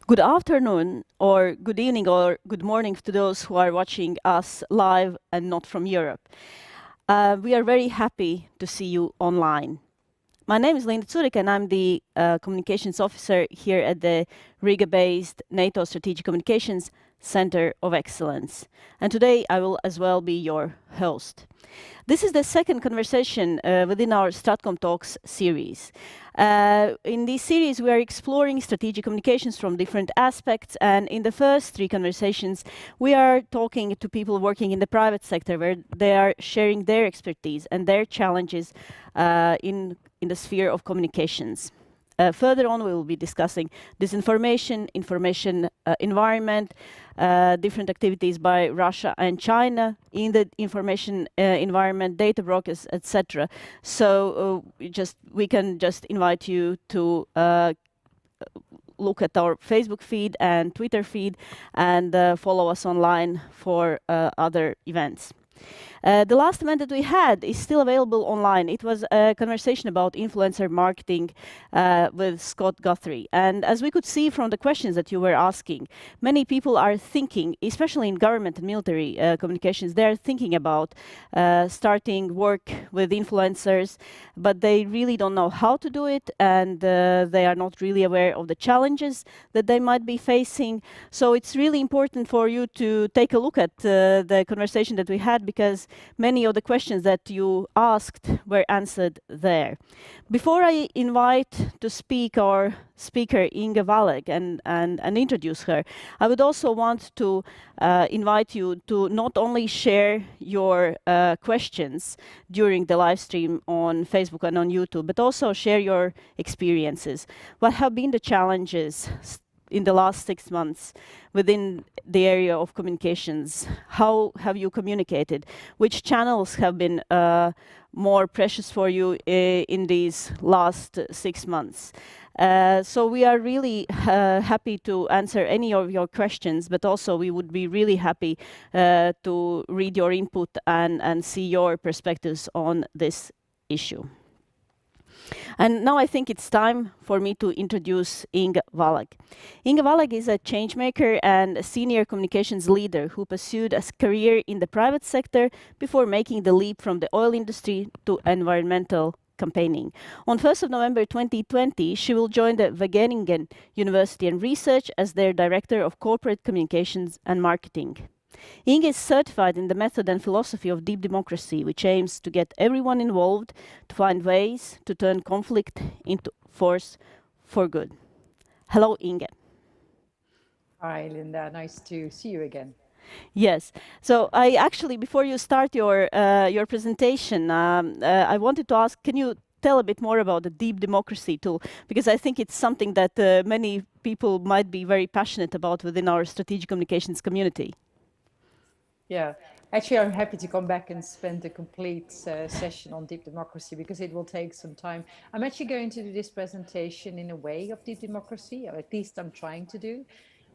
Good afternoon, or good evening, or good morning to those who are watching us live and not from Europe. We are very happy to see you online. My name is Linda Zurich, and I'm the communications officer here at the Riga-based NATO Strategic Communications Center of Excellence. And today I will as well be your host. This is the second conversation within our StratCom Talks series. In this series, we are exploring strategic communications from different aspects, and in the first three conversations, we are talking to people working in the private sector, where they are sharing their expertise and their challenges in the sphere of communications. Further on, we will be discussing disinformation, information environment, different activities by Russia and China in the information environment, data brokers, etc. So we can just invite you to look at our Facebook feed and Twitter feed and follow us online for other events. The last event that we had is still available online. It was a conversation about influencer marketing with Scott Guthrie. And as we could see from the questions that you were asking, many people are thinking, especially in government and military communications, they're thinking about starting work with influencers, but they really don't know how to do it, and they are not really aware of the challenges that they might be facing. So it's really important for you to take a look at the conversation that we had, because many of the questions that you asked were answered there. Before I invite to speak our speaker, Inge Wallage, and introduce her, I would also want to invite you to not only share your questions during the live stream on Facebook and on YouTube, but also share your experiences. What have been the challenges in the last 6 months within the area of communications? How have you communicated? Which channels have been more precious for you in these last 6 months? So we are really happy to answer any of your questions, but also we would be really happy to read your input and see your perspectives on this issue. And now I think it's time for me to introduce Inge Wallage. Inge Wallage is a changemaker and a senior communications leader who pursued a career in the private sector before making the leap from the oil industry to environmental campaigning. On 1st of November 2020, she will join the Wageningen University Research as their Director of Corporate Communications and Marketing. Inge is certified in the method and philosophy of deep democracy, which aims to get everyone involved, to find ways to turn conflict into force for good. Hello, Inge. Hi, Linda. Nice to see you again. Yes. So I actually, before you start your presentation, I wanted to ask, can you tell a bit more about the deep democracy tool? Because I think it's something that many people might be very passionate about within our strategic communications community. Yeah, actually, I'm happy to come back and spend a complete session on deep democracy, because it will take some time. I'm actually going to do this presentation in a way of deep democracy, or at least I'm trying to do.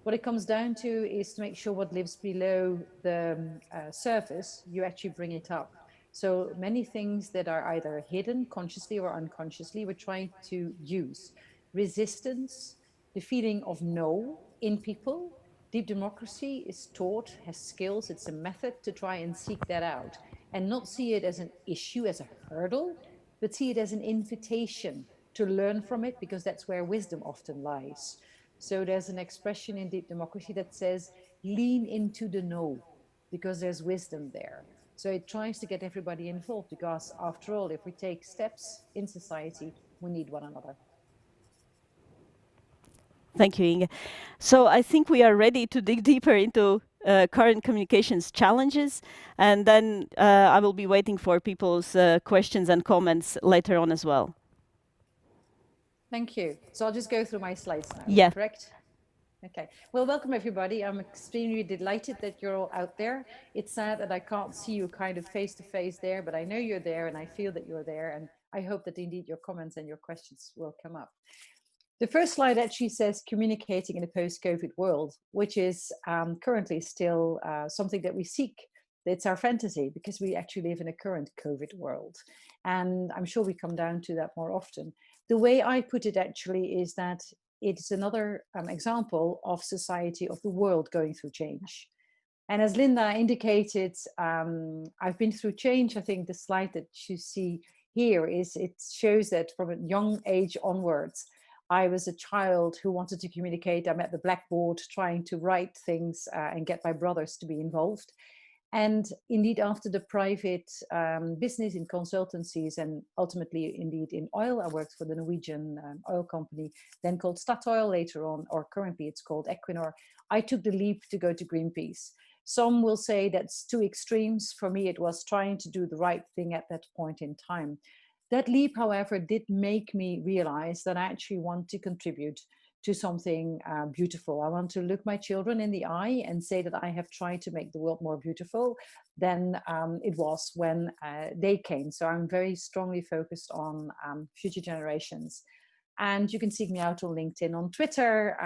What it comes down to is to make sure what lives below the surface, you actually bring it up. So many things that are either hidden consciously or unconsciously, we're trying to use. Resistance, the feeling of no in people. Deep democracy is taught, has skills, it's a method to try and seek that out and not see it as an issue, as a hurdle, but see it as an invitation to learn from it, because that's where wisdom often lies. So there's an expression in deep democracy that says, lean into the no, because there's wisdom there. So it tries to get everybody involved, because after all, if we take steps in society, we need one another. Thank you, Inge. So I think we are ready to dig deeper into current communications challenges, and then I will be waiting for people's questions and comments later on as well. Thank you. So I'll just go through my slides now, Yeah. correct? Okay. Well, welcome everybody. I'm extremely delighted that you're all out there. It's sad that I can't see you kind of face to face there, but I know you're there and I feel that you're there, and I hope that indeed your comments and your questions will come up. The first slide actually says communicating in a post-COVID world, which is currently still something that we seek. It's our fantasy, because we actually live in a current COVID world. And I'm sure we come down to that more often. The way I put it actually is that it's another example of society, of the world going through change. And as Linda indicated, I've been through change. I think the slide that you see here it shows that from a young age onwards, I was a child who wanted to communicate. I'm at the blackboard trying to write things and get my brothers to be involved. And indeed, after the private business in consultancies and ultimately indeed in oil, I worked for the Norwegian oil company, then called Statoil later on, or currently it's called Equinor. I took the leap to go to Greenpeace. Some will say that's two extremes. For me, it was trying to do the right thing at that point in time. That leap, however, did make me realize that I actually want to contribute to something beautiful. I want to look my children in the eye and say that I have tried to make the world more beautiful than it was when they came. So I'm very strongly focused on future generations. And you can seek me out on LinkedIn, on Twitter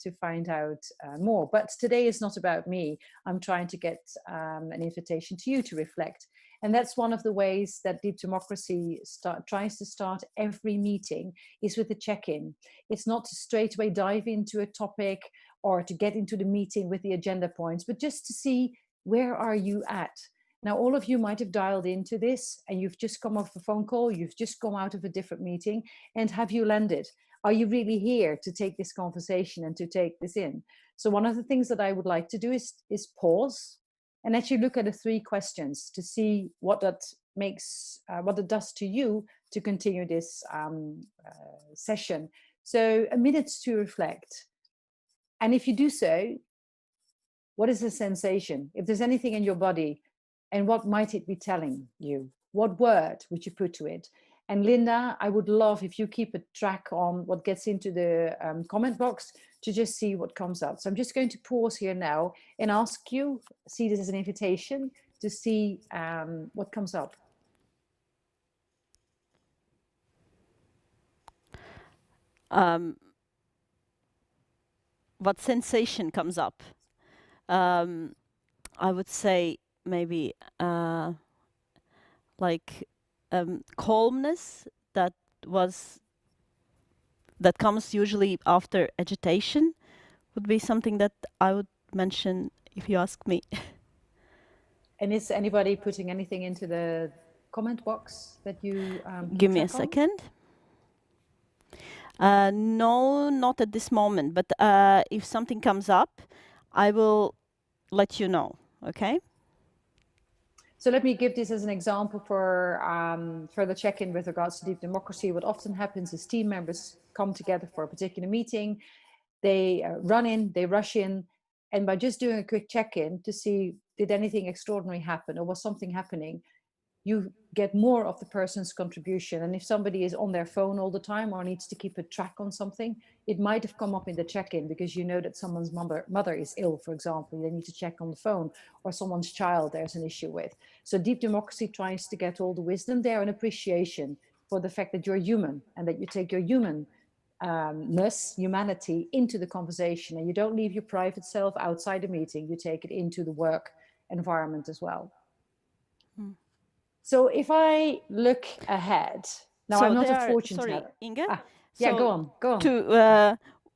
to find out more. But today is not about me. I'm trying to get an invitation to you to reflect. And that's one of the ways that Deep Democracy tries to start every meeting, is with a check-in. It's not to straight away dive into a topic or to get into the meeting with the agenda points, but just to see, where are you at? Now, all of you might have dialed into this and you've just come off a phone call, you've just come out of a different meeting, and have you landed? Are you really here to take this conversation and to take this in? So one of the things that I would like to do is pause and actually look at the 3 questions to see what that makes, what it does to you to continue this session. So a minute to reflect. And if you do so, what is the sensation? If there's anything in your body, and what might it be telling you? What word would you put to it? And Linda, I would love if you keep a track on what gets into the comment box to just see what comes up. So I'm just going to pause here now and ask you, see this as an invitation to see what comes up. What sensation comes up? I would say maybe like calmness that comes usually after agitation would be something that I would mention if you ask me. And is anybody putting anything into the comment box that you Give me a second. No, not at this moment, but if something comes up, I will let you know, okay? So let me give this as an example for further check-in with regards to deep democracy. What often happens is team members come together for a particular meeting, they run in, they rush in, and by just doing a quick check-in to see, did anything extraordinary happen or was something happening, you get more of the person's contribution. And if somebody is on their phone all the time or needs to keep a track on something, it might have come up in the check-in because you know that someone's mother is ill, for example, they need to check on the phone, or someone's child there's an issue with. So deep democracy tries to get all the wisdom there and appreciation for the fact that you're human and that you take your humanity into the conversation, and you don't leave your private self outside the meeting, you take it into the work environment as well. So if I look ahead, now so I'm not a fortune teller. Inge? Yeah, go on.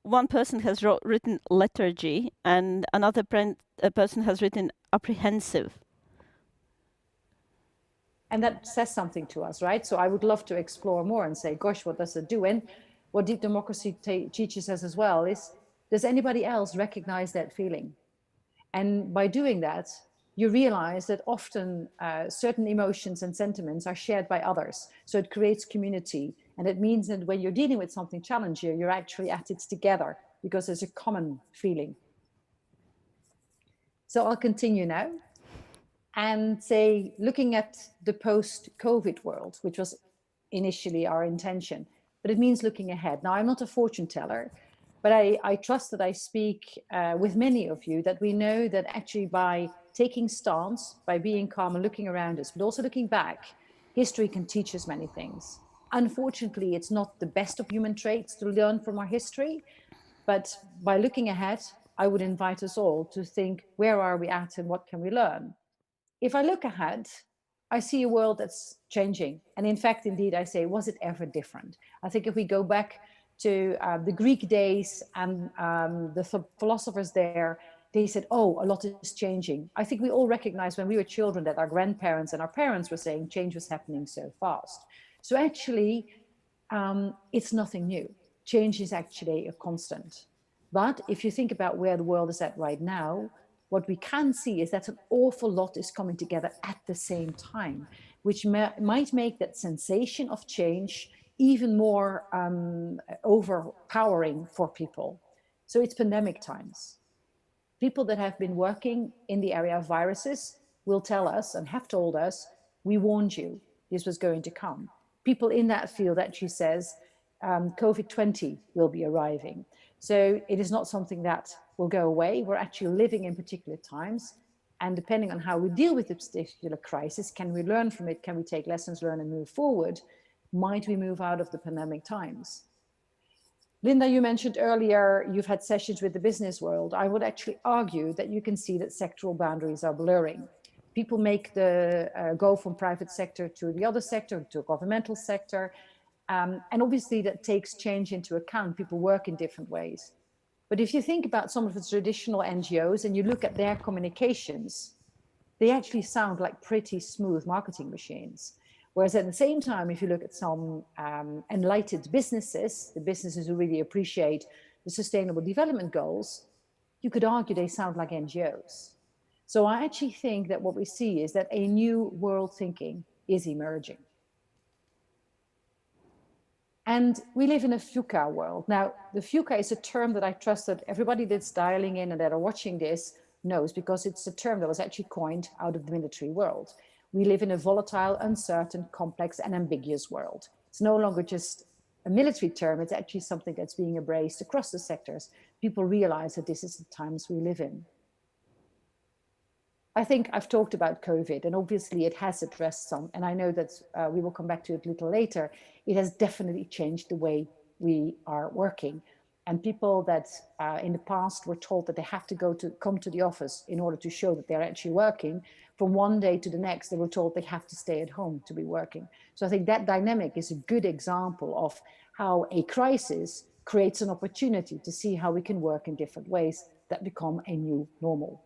One person has written lethargy and another person has written apprehensive. And that says something to us, right? So I would love to explore more and say, gosh, what does it do? And what deep democracy teaches us as well is, does anybody else recognize that feeling? And by doing that, you realize that often certain emotions and sentiments are shared by others. So it creates community. And it means that when you're dealing with something challenging, you're actually at it together because there's a common feeling. So I'll continue now and say, looking at the post-COVID world, which was initially our intention, but it means looking ahead. Now, I'm not a fortune teller, but I trust that I speak with many of you, that we know that actually by taking stance, by being calm and looking around us, but also looking back, history can teach us many things. Unfortunately, it's not the best of human traits to learn from our history, but by looking ahead, I would invite us all to think, where are we at and what can we learn? If I look ahead, I see a world that's changing. And in fact, indeed, I say, was it ever different? I think if we go back to the Greek days and the philosophers there, they said, oh, a lot is changing. I think we all recognize when we were children that our grandparents and our parents were saying change was happening so fast. So actually, it's nothing new. Change is actually a constant. But if you think about where the world is at right now, what we can see is that an awful lot is coming together at the same time, which might make that sensation of change even more overpowering for people. So it's pandemic times. People that have been working in the area of viruses will tell us and have told us, we warned you, this was going to come. People in that field actually says COVID-20 will be arriving. So it is not something that will go away. We're actually living in particular times. And depending on how we deal with this particular crisis, can we learn from it? Can we take lessons learned and move forward? Might we move out of the pandemic times? Linda, you mentioned earlier, you've had sessions with the business world. I would actually argue that you can see that sectoral boundaries are blurring. People make the go from private sector to the other sector, to a governmental sector. And obviously that takes change into account. People work in different ways. But if you think about some of the traditional NGOs and you look at their communications, they actually sound like pretty smooth marketing machines. Whereas at the same time, if you look at some enlightened businesses, the businesses who really appreciate the Sustainable Development Goals, you could argue they sound like NGOs. So I actually think that what we see is that a new world thinking is emerging. And we live in a FUCA world. Now, the FUCA is a term that I trust that everybody that's dialing in and that are watching this knows, because it's a term that was actually coined out of the military world. We live in a volatile, uncertain, complex, and ambiguous world. It's no longer just a military term. It's actually something that's being embraced across the sectors. People realize that this is the times we live in. I think I've talked about COVID, and obviously it has addressed some, and I know that we will come back to it a little later. It has definitely changed the way we are working. And people that in the past were told that they have to come to the office in order to show that they're actually working, from one day to the next, they were told they have to stay at home to be working. So I think that dynamic is a good example of how a crisis creates an opportunity to see how we can work in different ways that become a new normal.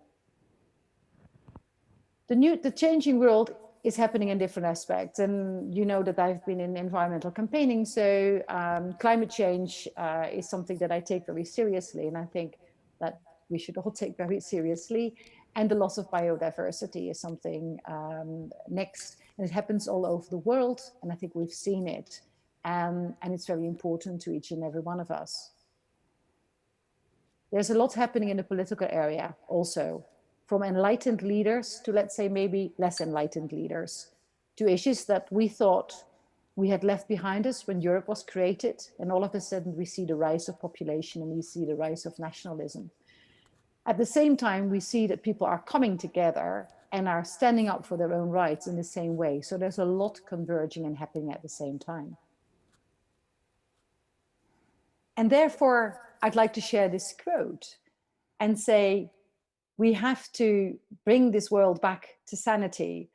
The changing world is happening in different aspects. And you know that I've been in environmental campaigning. So climate change is something that I take very seriously. And I think that we should all take very seriously. And the loss of biodiversity is something next. And it happens all over the world. And I think we've seen it. And it's very important to each and every one of us. There's a lot happening in the political area also, from enlightened leaders to, let's say, maybe less enlightened leaders, to issues that we thought we had left behind us when Europe was created. And all of a sudden we see the rise of population and we see the rise of nationalism. At the same time, we see that people are coming together and are standing up for their own rights in the same way. So there's a lot converging and happening at the same time. And therefore, I'd like to share this quote and say, we have to bring this world back to sanity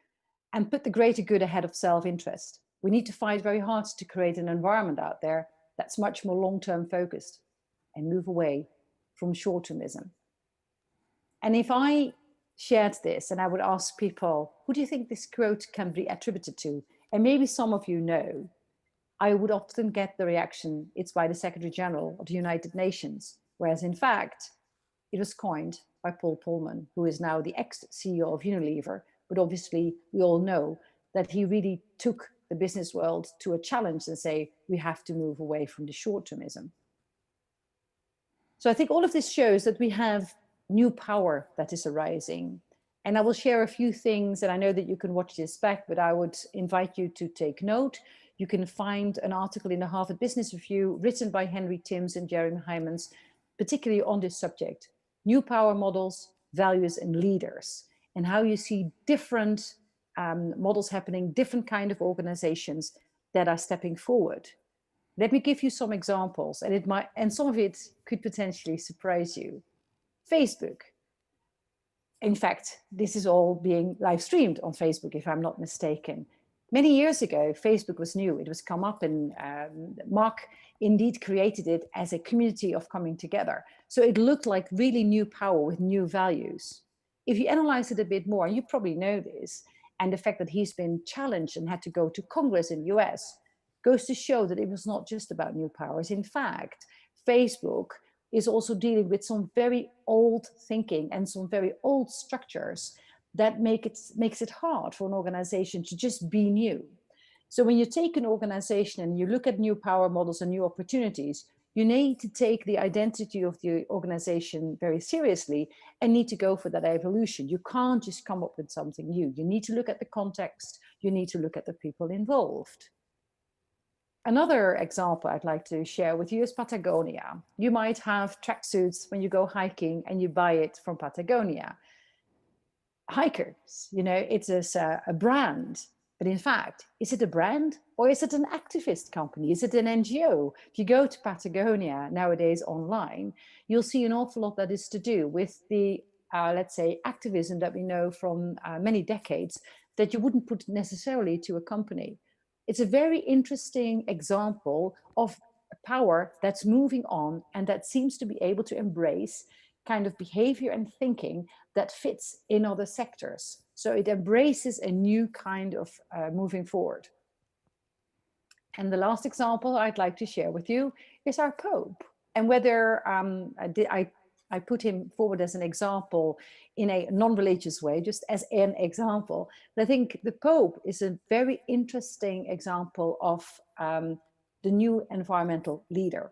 and put the greater good ahead of self-interest. We need to fight very hard to create an environment out there that's much more long-term focused and move away from short-termism. And if I shared this and I would ask people, who do you think this quote can be attributed to? And maybe some of you know, I would often get the reaction, it's by the Secretary General of the United Nations, whereas in fact, it was coined by Paul Polman, who is now the ex-CEO of Unilever. But obviously, we all know that he really took the business world to a challenge and say, we have to move away from the short-termism. So I think all of this shows that we have new power that is arising. And I will share a few things, and I know that you can watch this back, but I would invite you to take note. You can find an article in the Harvard Business Review written by Henry Timms and Jeremy Hyman's, particularly on this subject. New power models, values, and leaders, and how you see different models happening, different kind of organizations that are stepping forward. Let me give you some examples, and some of it could potentially surprise you. Facebook. In fact, this is all being live streamed on Facebook, if I'm not mistaken. Many years ago, Facebook was new. It was come up, and Mark indeed created it as a community of coming together. So it looked like really new power with new values. If you analyze it a bit more, and you probably know this, and the fact that he's been challenged and had to go to Congress in the US goes to show that it was not just about new powers. In fact, Facebook is also dealing with some very old thinking and some very old structures that makes it hard for an organization to just be new. So when you take an organization and you look at new power models and new opportunities, you need to take the identity of the organization very seriously and need to go for that evolution. You can't just come up with something new. You need to look at the context. You need to look at the people involved. Another example I'd like to share with you is Patagonia. You might have tracksuits when you go hiking and you buy it from Patagonia. Hikers, it's a brand, but in fact, is it a brand or is it an activist company? Is it an NGO? If you go to Patagonia nowadays online, you'll see an awful lot that is to do with the, let's say, activism that we know from many decades that you wouldn't put necessarily to a company. It's a very interesting example of power that's moving on and that seems to be able to embrace kind of behavior and thinking that fits in other sectors. So it embraces a new kind of moving forward. And the last example I'd like to share with you is our Pope. And whether I put him forward as an example in a non-religious way, just as an example, I think the Pope is a very interesting example of the new environmental leader.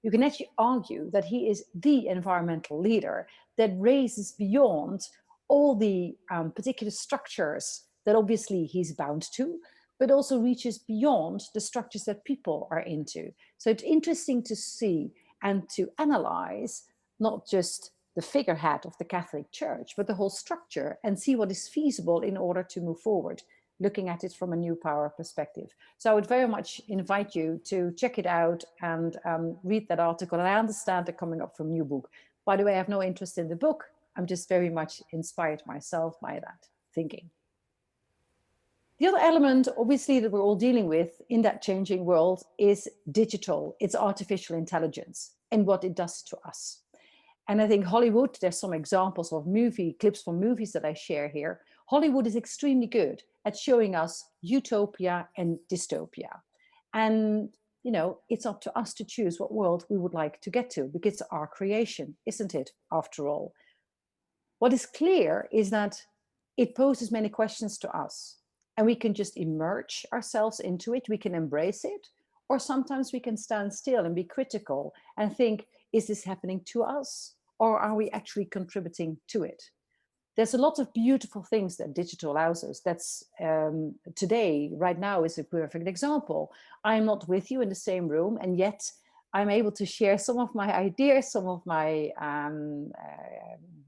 You can actually argue that he is the environmental leader that raises beyond all the particular structures that obviously he's bound to, but also reaches beyond the structures that people are into. So it's interesting to see and to analyze not just the figurehead of the Catholic Church, but the whole structure and see what is feasible in order to move forward, looking at it from a new power perspective. So I would very much invite you to check it out and read that article. And I understand they're coming up from a new book. By the way, I have no interest in the book. I'm just very much inspired myself by that thinking. The other element, obviously, that we're all dealing with in that changing world is digital. It's artificial intelligence and what it does to us. And I think Hollywood, there's some examples of clips from movies that I share here. Hollywood is extremely good at showing us utopia and dystopia. And, it's up to us to choose what world we would like to get to, because it's our creation, isn't it, after all? What is clear is that it poses many questions to us, and we can just immerse ourselves into it. We can embrace it, or sometimes we can stand still and be critical and think, is this happening to us, or are we actually contributing to it? There's a lot of beautiful things that digital allows us. That's today, right now, is a perfect example. I'm not with you in the same room, and yet I'm able to share some of my ideas, some of my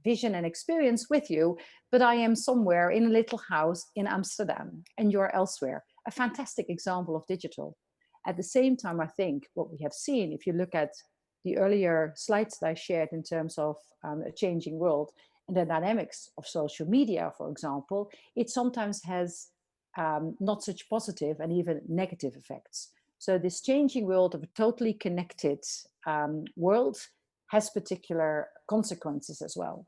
vision and experience with you, but I am somewhere in a little house in Amsterdam, and you're elsewhere. A fantastic example of digital. At the same time, I think what we have seen, if you look at the earlier slides that I shared in terms of a changing world and the dynamics of social media, for example, it sometimes has not such positive and even negative effects. So this changing world of a totally connected world has particular consequences as well.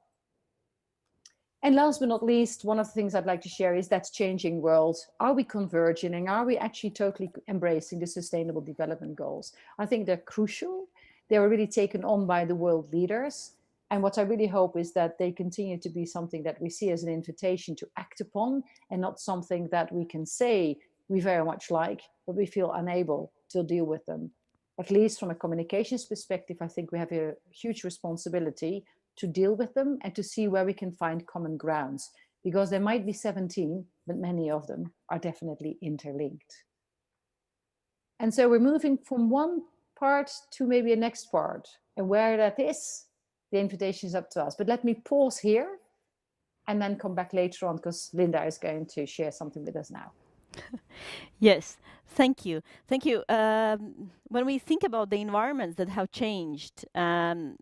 And last but not least, one of the things I'd like to share is that changing world. Are we converging and are we actually totally embracing the Sustainable Development Goals? I think they're crucial. They were really taken on by the world leaders. And what I really hope is that they continue to be something that we see as an invitation to act upon, and not something that we can say we very much like, but we feel unable to deal with them. At least from a communications perspective, I think we have a huge responsibility to deal with them and to see where we can find common grounds, because there might be 17, but many of them are definitely interlinked. And so we're moving from one part to maybe a next part, and where that is, the invitation is up to us. But let me pause here and then come back later on, because Linda is going to share something with us now. Yes, thank you. Thank you. When we think about the environments that have changed, one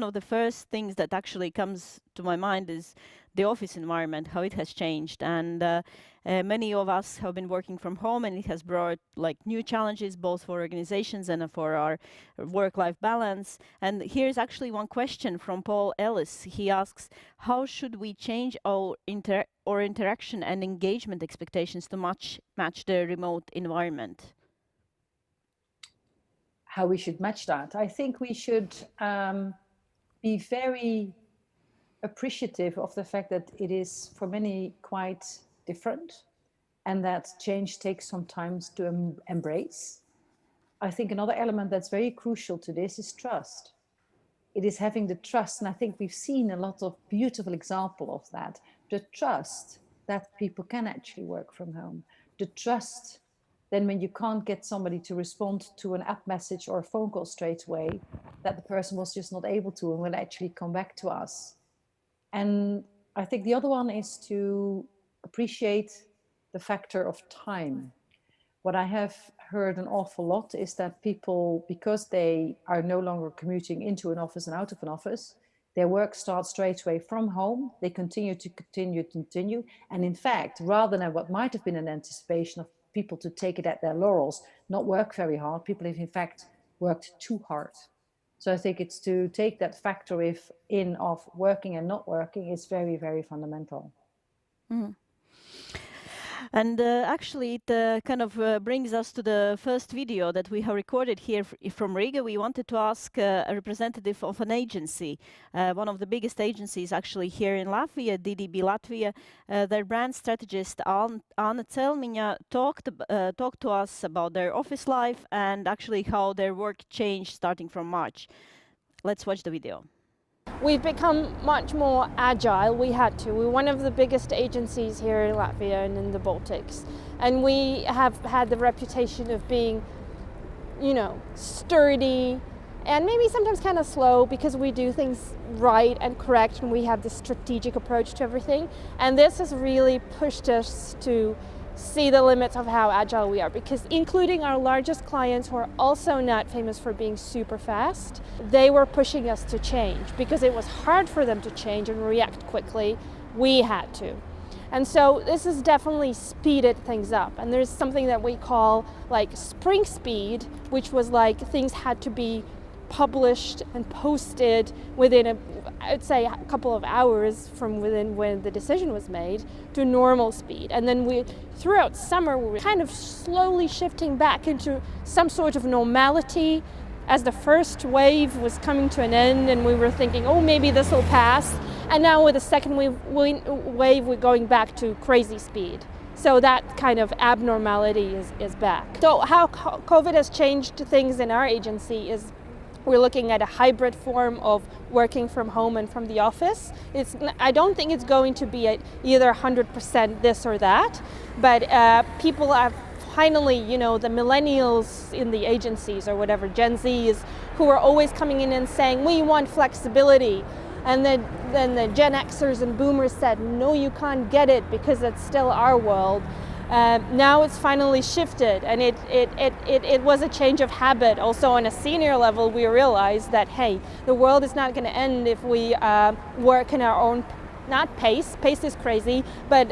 of the first things that actually comes to my mind is the office environment, how it has changed. And many of us have been working from home, and it has brought like new challenges both for organizations and for our work-life balance. And here's actually one question from Paul Ellis. He asks, how should we change our interaction and engagement expectations to match the remote environment? How we should match that? I think we should be very appreciative of the fact that it is for many quite different and that change takes some time to embrace. I think another element that's very crucial to this is trust. It is having the trust, and I think we've seen a lot of beautiful example of that. The trust that people can actually work from home. The trust then when you can't get somebody to respond to an app message or a phone call straight away, that the person was just not able to and will actually come back to us. And I think the other one is to appreciate the factor of time. What I have heard an awful lot is that people, because they are no longer commuting into an office and out of an office, their work starts straight away from home. They continue. And in fact, rather than what might have been an anticipation of people to take it at their laurels, not work very hard, people have in fact worked too hard. So I think it's to take that factor of working and not working is very, very fundamental. Mm. And actually, it kind of brings us to the first video that we have recorded here from Riga. We wanted to ask a representative of an agency, one of the biggest agencies actually here in Latvia, DDB Latvia. Their brand strategist, Anna Celmiņa, talked to us about their office life and actually how their work changed starting from March. Let's watch the video. We've become much more agile. We had to. We're one of the biggest agencies here in Latvia and in the Baltics. And we have had the reputation of being, you know, sturdy and maybe sometimes kind of slow because we do things right and correct and we have this strategic approach to everything. And this has really pushed us to see the limits of how agile we are, because including our largest clients who are also not famous for being super fast, they were pushing us to change because it was hard for them to change and react quickly. We had to. And so this has definitely speeded things up. And there's something that we call like spring speed, which was like things had to be published and posted within I'd say a couple of hours from within when the decision was made, to normal speed. And then throughout summer, we were kind of slowly shifting back into some sort of normality as the first wave was coming to an end and we were thinking, oh, maybe this will pass. And now with the second wave, we're going back to crazy speed. So that kind of abnormality is back. So how COVID has changed things in our agency is we're looking at a hybrid form of working from home and from the office. I don't think it's going to be at either 100% this or that, but people are finally, you know, the millennials in the agencies or whatever, Gen Zs, who are always coming in and saying, we want flexibility. And then the Gen Xers and Boomers said, no, you can't get it because it's still our world. Now it's finally shifted, and it was a change of habit. Also on a senior level, we realized that, hey, the world is not going to end if we work in our own, not pace is crazy, but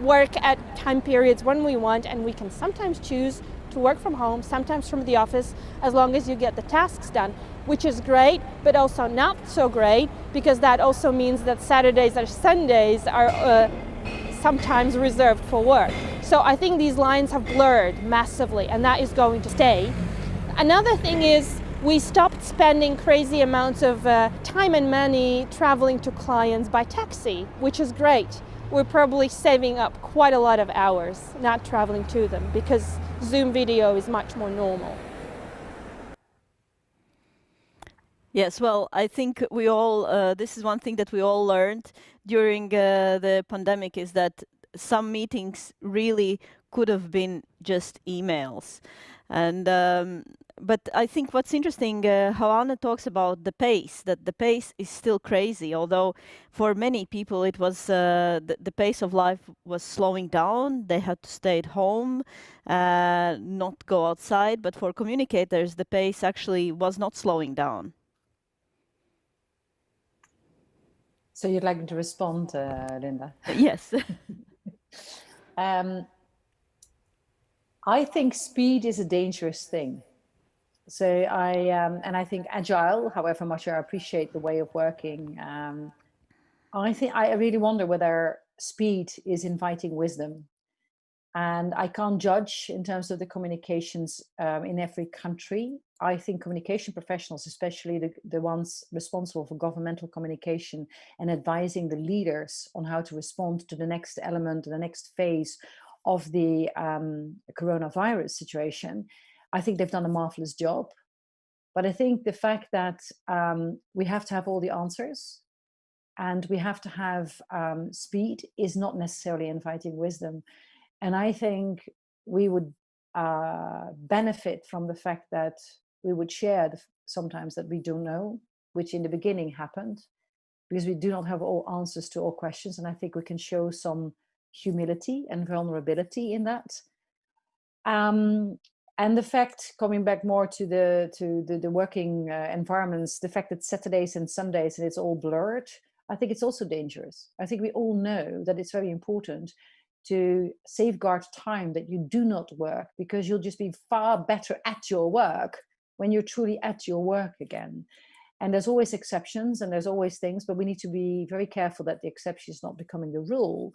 work at time periods when we want, and we can sometimes choose to work from home, sometimes from the office, as long as you get the tasks done, which is great, but also not so great, because that also means that Saturdays or Sundays are sometimes reserved for work. So I think these lines have blurred massively, and that is going to stay. Another thing is we stopped spending crazy amounts of time and money traveling to clients by taxi, which is great. We're probably saving up quite a lot of hours not traveling to them because Zoom video is much more normal. Yes, well, I think we all, this is one thing that we all learned during the pandemic, is that some meetings really could have been just emails. And but I think what's interesting, how Anna talks about the pace, that the pace is still crazy, although for many people it was, the pace of life was slowing down. They had to stay at home, not go outside. But for communicators, the pace actually was not slowing down. So you'd like me to respond, Linda? Yes. I think speed is a dangerous thing. So I think agile, however much I appreciate the way of working, I really wonder whether speed is inviting wisdom. And I can't judge in terms of the communications in every country. I think communication professionals, especially the ones responsible for governmental communication and advising the leaders on how to respond to the next element, the next phase of the coronavirus situation, I think they've done a marvelous job. But I think the fact that we have to have all the answers and we have to have speed is not necessarily inviting wisdom. And I think we would benefit from the fact that we would share sometimes that we don't know, which in the beginning happened, because we do not have all answers to all questions. And I think we can show some humility and vulnerability in that. And the fact, coming back more to the working environments, the fact that Saturdays and Sundays and it's all blurred, I think it's also dangerous. I think we all know that it's very important to safeguard time that you do not work, because you'll just be far better at your work when you're truly at your work again. And there's always exceptions and there's always things, but we need to be very careful that the exception is not becoming the rule.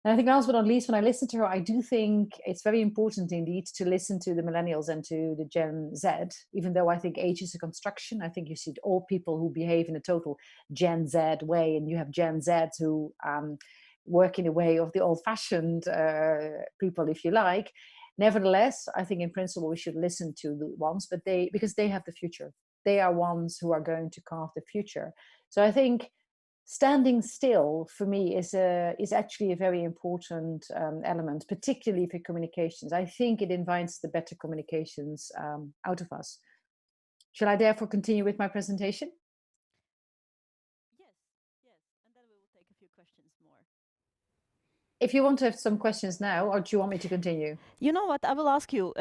And I think last but not least, when I listen to her, I do think it's very important indeed to listen to the millennials and to the Gen Z, even though I think age is a construction. I think you see all people who behave in a total Gen Z way, and you have Gen Zs who work in a way of the old-fashioned people, if you like. Nevertheless, I think in principle we should listen to the ones, but because they have the future. They are ones who are going to carve the future. So I think standing still for me is actually a very important element, particularly for communications. I think it invites the better communications out of us. Shall I therefore continue with my presentation? Yes, and then we will take a few questions more. If you want to have some questions now, or do you want me to continue? You know what? I will ask you.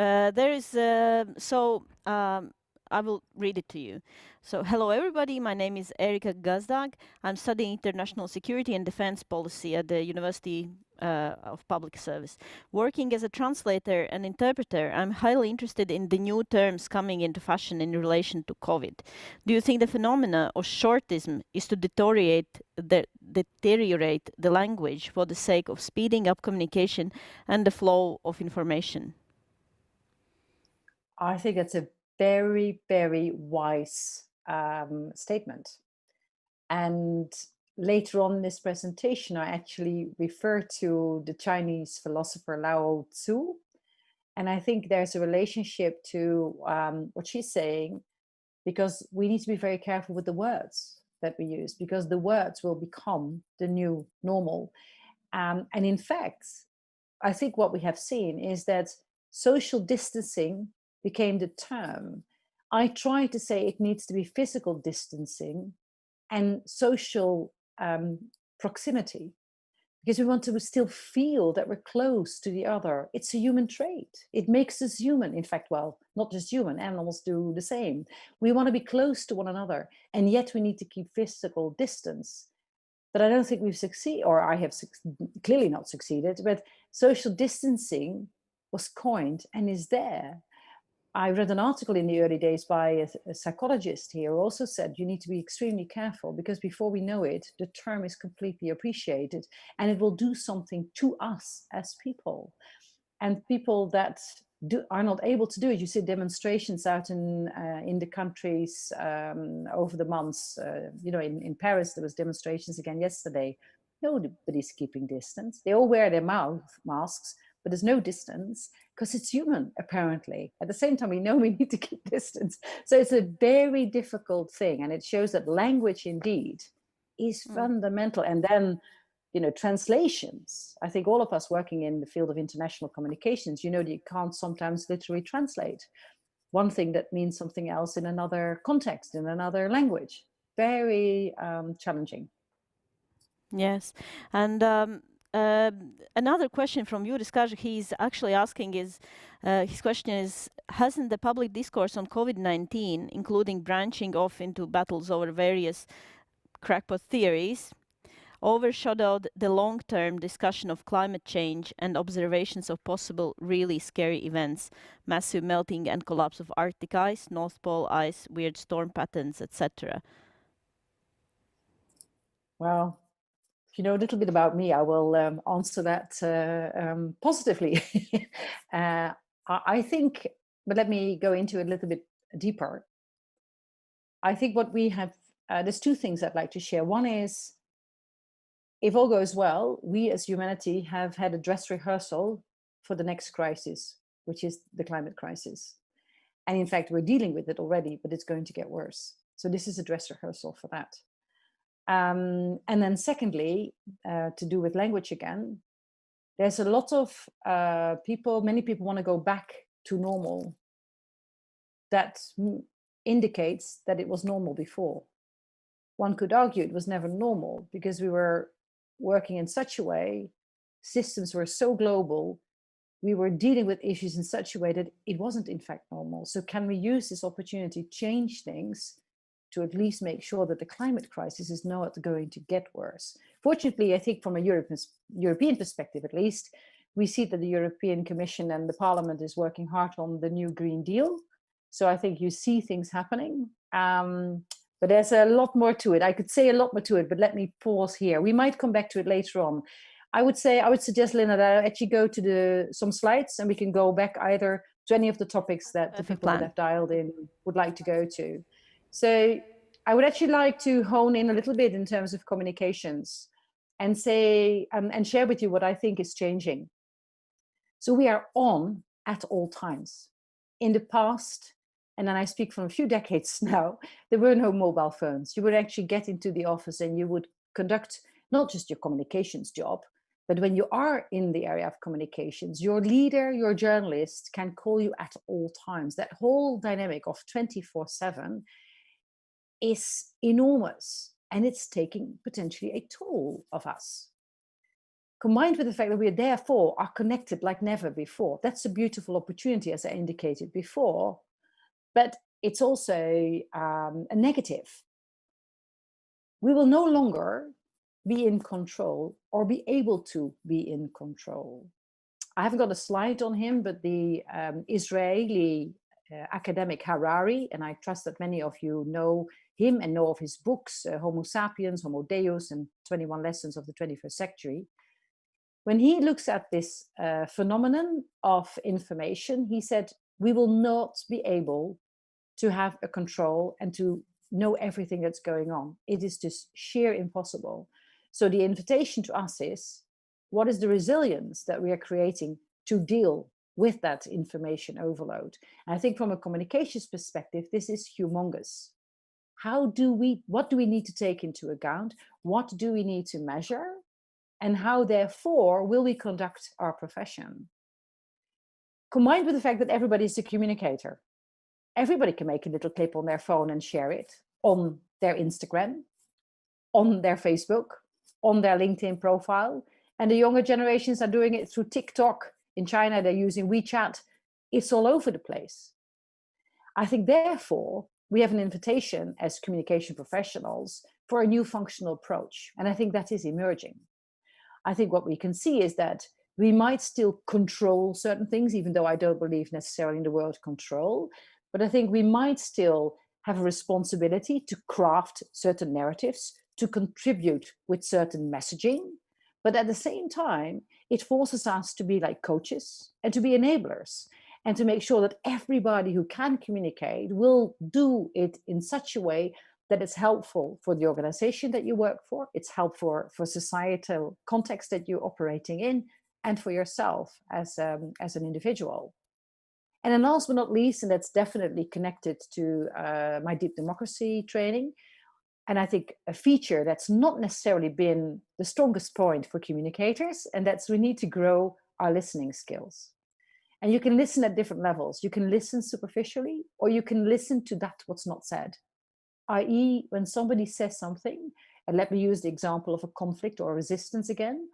I will read it to you. So, hello everybody. My name is Erika Gazdag. I'm studying international security and defense policy at the University of Public Service. Working as a translator and interpreter, I'm highly interested in the new terms coming into fashion in relation to COVID. Do you think the phenomena of shortism is to deteriorate the language for the sake of speeding up communication and the flow of information? I think it's a very, very wise statement. And later on in this presentation, I actually refer to the Chinese philosopher Lao Tzu. And I think there's a relationship to what she's saying, because we need to be very careful with the words that we use, because the words will become the new normal. And in fact, I think what we have seen is that social distancing became the term. I try to say it needs to be physical distancing and social proximity, because we want to still feel that we're close to the other. It's a human trait. It makes us human. In fact, well, not just human, animals do the same. We want to be close to one another, and yet we need to keep physical distance. But I don't think we've succeeded, or I have clearly not succeeded, but social distancing was coined and is there. I read an article in the early days by a psychologist here who also said you need to be extremely careful, because before we know it, the term is completely appreciated and it will do something to us as people. And people that are not able to do it, you see demonstrations out in the countries over the months. In Paris, there was demonstrations again yesterday. Nobody's keeping distance. They all wear their masks, but there's no distance, because it's human, apparently. At the same time, we know we need to keep distance. So it's a very difficult thing. And it shows that language indeed is fundamental. And then, translations. I think all of us working in the field of international communications, that you can't sometimes literally translate one thing that means something else in another context, in another language. Very challenging. Yes. And another question from Juris Kaj, he's actually asking his question is, hasn't the public discourse on COVID-19, including branching off into battles over various crackpot theories, overshadowed the long-term discussion of climate change and observations of possible really scary events, massive melting and collapse of Arctic ice, North Pole ice, weird storm patterns, etc. Well, if you know a little bit about me, I will answer that positively. I think, but let me go into it a little bit deeper. I think what we have, there's two things I'd like to share. One is, if all goes well, we as humanity have had a dress rehearsal for the next crisis, which is the climate crisis. And in fact, we're dealing with it already, but it's going to get worse. So this is a dress rehearsal for that. And then secondly, to do with language again, there's a lot of many people want to go back to normal. That indicates that it was normal before. One could argue it was never normal because we were working in such a way, systems were so global, we were dealing with issues in such a way that it wasn't in fact normal. So can we use this opportunity to change things to at least make sure that the climate crisis is not going to get worse? Fortunately, I think from a European perspective at least, we see that the European Commission and the Parliament is working hard on the new Green Deal. So I think you see things happening. But there's a lot more to it. I could say a lot more to it, but let me pause here. We might come back to it later on. I would suggest, Linda, that I actually go to some slides and we can go back either to any of the topics that the people that have dialed in would like to go to. So I would actually like to hone in a little bit in terms of communications and say, and share with you what I think is changing. So we are on at all times. In the past, and then I speak from a few decades now, there were no mobile phones. You would actually get into the office and you would conduct not just your communications job, but when you are in the area of communications, your leader, your journalist can call you at all times. That whole dynamic of 24/7 is enormous, and it's taking potentially a toll of us. Combined with the fact that we therefore are connected like never before. That's a beautiful opportunity, as I indicated before, but it's also a negative. We will no longer be in control or be able to be in control. I haven't got a slide on him, but the Israeli academic Harari, and I trust that many of you know him and know of his books, Homo Sapiens, Homo Deus, and 21 Lessons of the 21st Century. When he looks at this phenomenon of information, he said, we will not be able to have a control and to know everything that's going on. It is just sheer impossible. So the invitation to us is, what is the resilience that we are creating to deal with that information overload? And I think from a communications perspective, this is humongous. What do we need to take into account? What do we need to measure? And how, therefore, will we conduct our profession? Combined with the fact that everybody is a communicator. Everybody can make a little clip on their phone and share it on their Instagram, on their Facebook, on their LinkedIn profile. And the younger generations are doing it through TikTok. In China, they're using WeChat. It's all over the place. I think, therefore, we have an invitation as communication professionals for a new functional approach. And I think that is emerging. I think what we can see is that we might still control certain things, even though I don't believe necessarily in the word control. But I think we might still have a responsibility to craft certain narratives, to contribute with certain messaging. But at the same time, it forces us to be like coaches and to be enablers and to make sure that everybody who can communicate will do it in such a way that it's helpful for the organization that you work for, it's helpful for societal context that you're operating in, and for yourself as an individual. And then last but not least, and that's definitely connected to my deep democracy training, and I think a feature that's not necessarily been the strongest point for communicators, and that's we need to grow our listening skills. And you can listen at different levels. You can listen superficially, or you can listen to that what's not said. i.e., when somebody says something, and let me use the example of a conflict or a resistance again.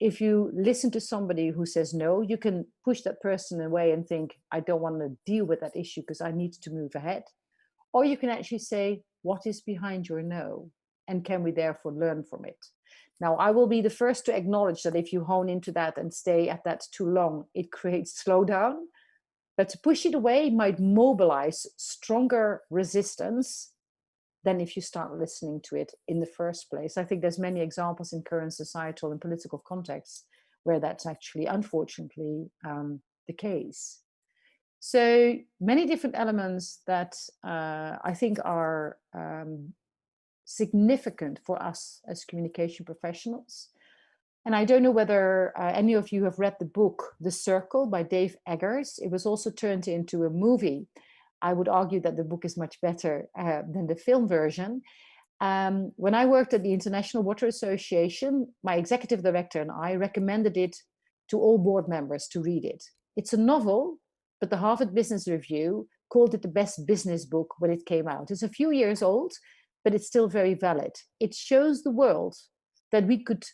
If you listen to somebody who says no, you can push that person away and think, I don't want to deal with that issue because I need to move ahead. Or you can actually say, what is behind your no? And can we therefore learn from it? Now, I will be the first to acknowledge that if you hone into that and stay at that too long, it creates slowdown. But to push it away might mobilize stronger resistance than if you start listening to it in the first place. I think there's many examples in current societal and political contexts where that's actually, unfortunately, the case. So many different elements that I think are significant for us as communication professionals. And I don't know whether any of you have read the book, The Circle by Dave Eggers. It was also turned into a movie. I would argue that the book is much better than the film version. When I worked at the International Water Association, my executive director and I recommended it to all board members to read it. It's a novel, but the Harvard Business Review called it the best business book when it came out. It's a few years old, but it's still very valid. It shows the world that we could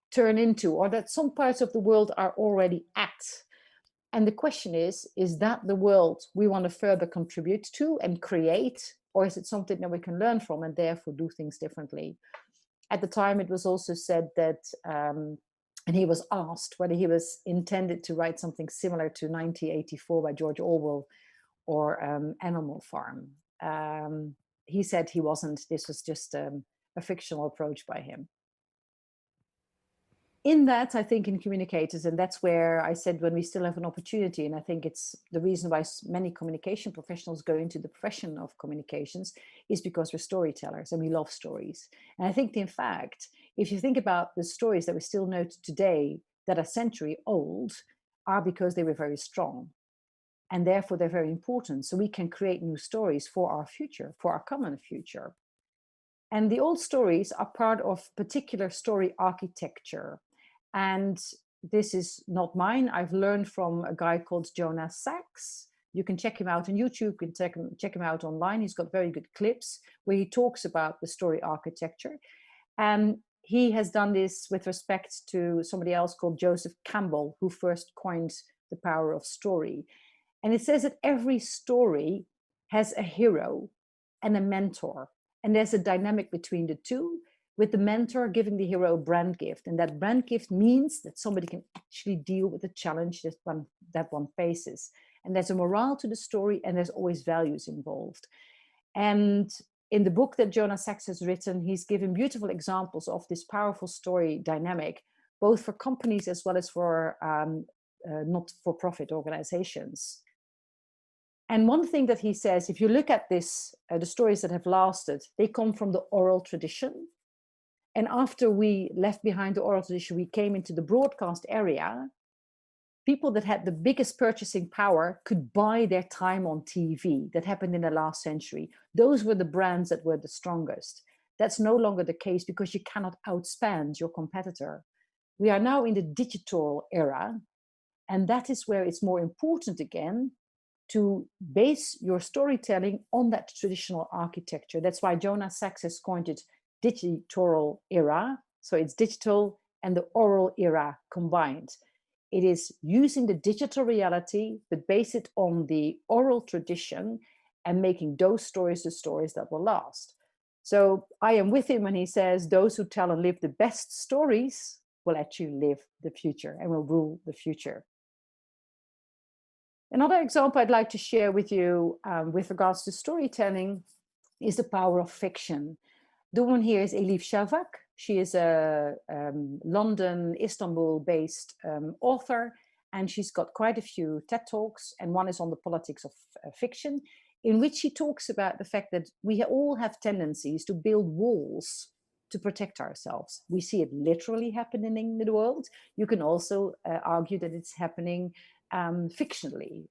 turn into, or that some parts of the world are already at. And the question is that the world we want to further contribute to and create, or is it something that we can learn from and therefore do things differently? At the time, it was also said that, and he was asked whether he was intended to write something similar to 1984 by George Orwell or Animal Farm. He said he wasn't. This was just a fictional approach by him. In that, I think in communicators, and that's where I said when we still have an opportunity, and I think it's the reason why many communication professionals go into the profession of communications is because we're storytellers and we love stories. And I think, in fact, if you think about the stories that we still know today that are century old, are because they were very strong. And therefore, they're very important. So we can create new stories for our future, for our common future. And the old stories are part of particular story architecture. And this is not mine. I've learned from a guy called Jonas Sachs. You can check him out on YouTube, you can check him out online. He's got very good clips where he talks about the story architecture. And he has done this with respect to somebody else called Joseph Campbell, who first coined the power of story. And it says that every story has a hero and a mentor. And there's a dynamic between the two, with the mentor giving the hero a brand gift. And that brand gift means that somebody can actually deal with the challenge that one faces. And there's a morale to the story, and there's always values involved. And in the book that Jonas Sachs has written, he's given beautiful examples of this powerful story dynamic, both for companies as well as for not-for-profit organizations. And one thing that he says, if you look at this, the stories that have lasted, they come from the oral tradition. And after we left behind the oral tradition, we came into the broadcast area. People that had the biggest purchasing power could buy their time on TV. That happened in the last century. Those were the brands that were the strongest. That's no longer the case because you cannot outspend your competitor. We are now in the digital era. And that is where it's more important again to base your storytelling on that traditional architecture. That's why Jonas Sachs has coined it digital era. So it's digital and the oral era combined. It is using the digital reality, but base it on the oral tradition and making those stories the stories that will last. So I am with him when he says those who tell and live the best stories will actually live the future and will rule the future. Another example I'd like to share with you with regards to storytelling is the power of fiction. The woman here is Elif Shafak. She is a London, Istanbul-based author, and she's got quite a few TED Talks, and one is on the politics of fiction, in which she talks about the fact that we all have tendencies to build walls to protect ourselves. We see it literally happening in the world. You can also argue that it's happening fictionally.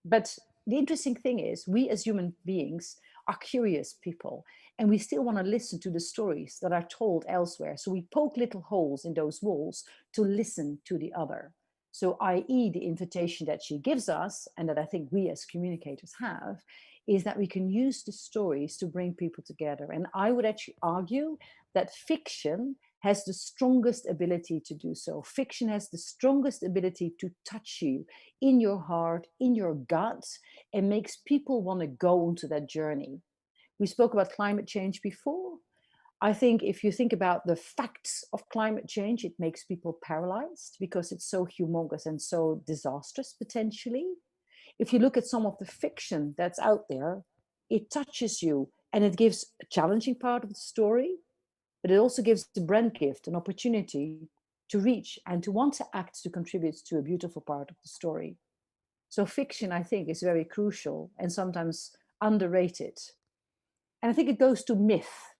But the interesting thing is, we as human beings are curious people, and we still want to listen to the stories that are told elsewhere. So we poke little holes in those walls to listen to the other. So i.e. the invitation that she gives us, and that I think we as communicators have, is that we can use the stories to bring people together. And I would actually argue that fiction has the strongest ability to do so. Fiction has the strongest ability to touch you in your heart, in your gut, and makes people want to go into that journey. We spoke about climate change before. I think if you think about the facts of climate change, it makes people paralyzed because it's so humongous and so disastrous potentially. If you look at some of the fiction that's out there, it touches you and it gives a challenging part of the story, but it also gives the brand gift an opportunity to reach and to want to act to contribute to a beautiful part of the story. So fiction, I think, is very crucial and sometimes underrated. And I think it goes to myth.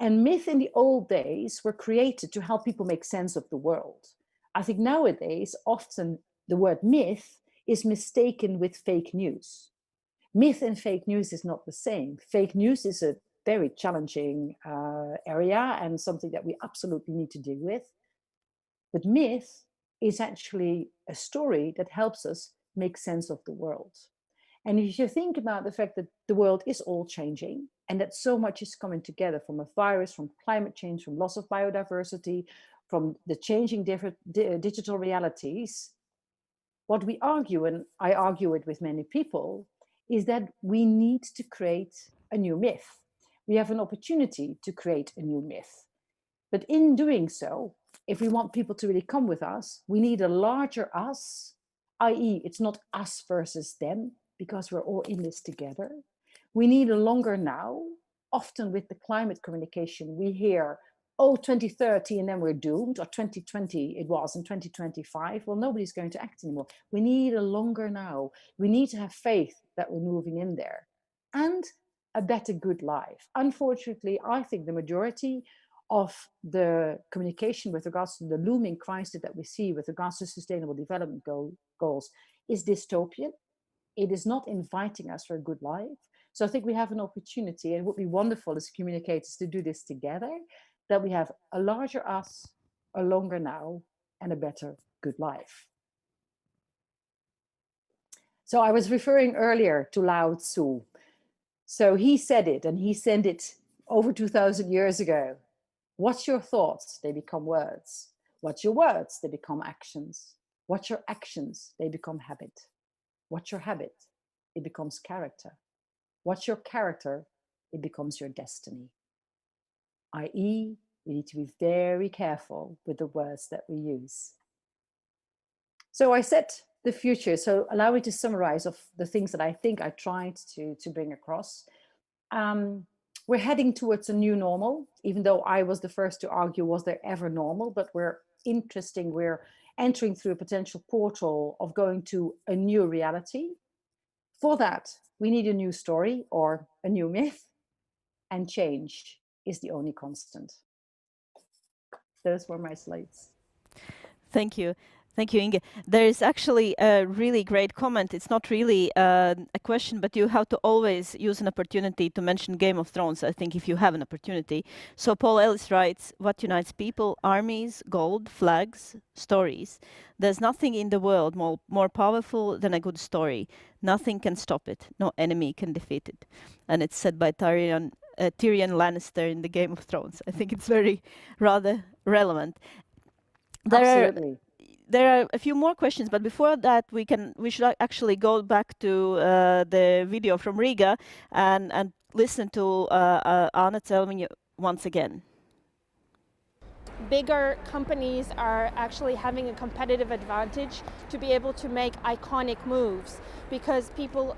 And myth in the old days were created to help people make sense of the world. I think nowadays, often the word myth is mistaken with fake news. Myth and fake news is not the same. Fake news is a very challenging area and something that we absolutely need to deal with. But myth is actually a story that helps us make sense of the world. And if you think about the fact that the world is all changing and that so much is coming together from a virus, from climate change, from loss of biodiversity, from the changing different digital realities, what we argue, and I argue it with many people, is that we need to create a new myth. We have an opportunity to create a new myth. But in doing so, if we want people to really come with us, we need a larger us, i.e., it's not us versus them, because we're all in this together. We need a longer now. Often with the climate communication, we hear, oh, 2030 and then we're doomed, or 2020 it was, and 2025. Well, nobody's going to act anymore. We need a longer now. We need to have faith that we're moving in there. And a better good life. Unfortunately, I think the majority of the communication with regards to the looming crisis that we see with regards to sustainable development goals is dystopian. It is not inviting us for a good life. So I think we have an opportunity, and it would be wonderful as communicators to do this together, that we have a larger us, a longer now, and a better good life. So I was referring earlier to Lao Tzu. So he said it, and he said it over 2,000 years ago. What's your thoughts? They become words. What's your words? They become actions. What's your actions? They become habit. What's your habit? It becomes character. What's your character? It becomes your destiny. i.e., we need to be very careful with the words that we use. So I said the future. So allow me to summarize of the things that I think I tried to bring across. We're heading towards a new normal, even though I was the first to argue, was there ever normal? But we're entering through a potential portal of going to a new reality. For that, we need a new story or a new myth, and change is the only constant. Those were my slides. Thank you. Thank you, Inge. There is actually a really great comment. It's not really a question, but you have to always use an opportunity to mention Game of Thrones, I think, if you have an opportunity. So Paul Ellis writes, what unites people? Armies, gold, flags, stories. There's nothing in the world more powerful than a good story. Nothing can stop it. No enemy can defeat it. And it's said by Tyrion Lannister in the Game of Thrones. I think it's very rather relevant. Absolutely. There are a few more questions, but before that, we should actually go back to the video from Riga and listen to Anna Zelming once again. Bigger companies are actually having a competitive advantage to be able to make iconic moves because people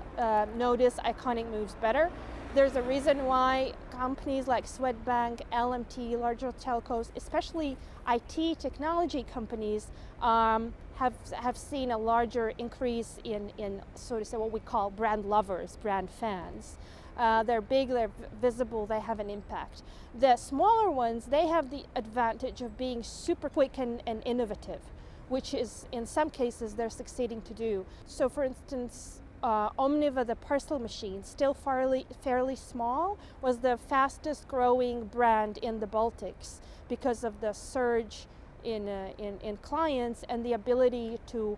notice iconic moves better. There's a reason why companies like Swedbank, LMT, larger telcos, especially IT technology companies, have seen a larger increase in so to say what we call brand lovers, brand fans. They're big, they're visible, they have an impact. The smaller ones, they have the advantage of being super quick and innovative, which is in some cases they're succeeding to do. So for instance, Omniva, the parcel machine, still fairly small, was the fastest growing brand in the Baltics because of the surge in clients and the ability to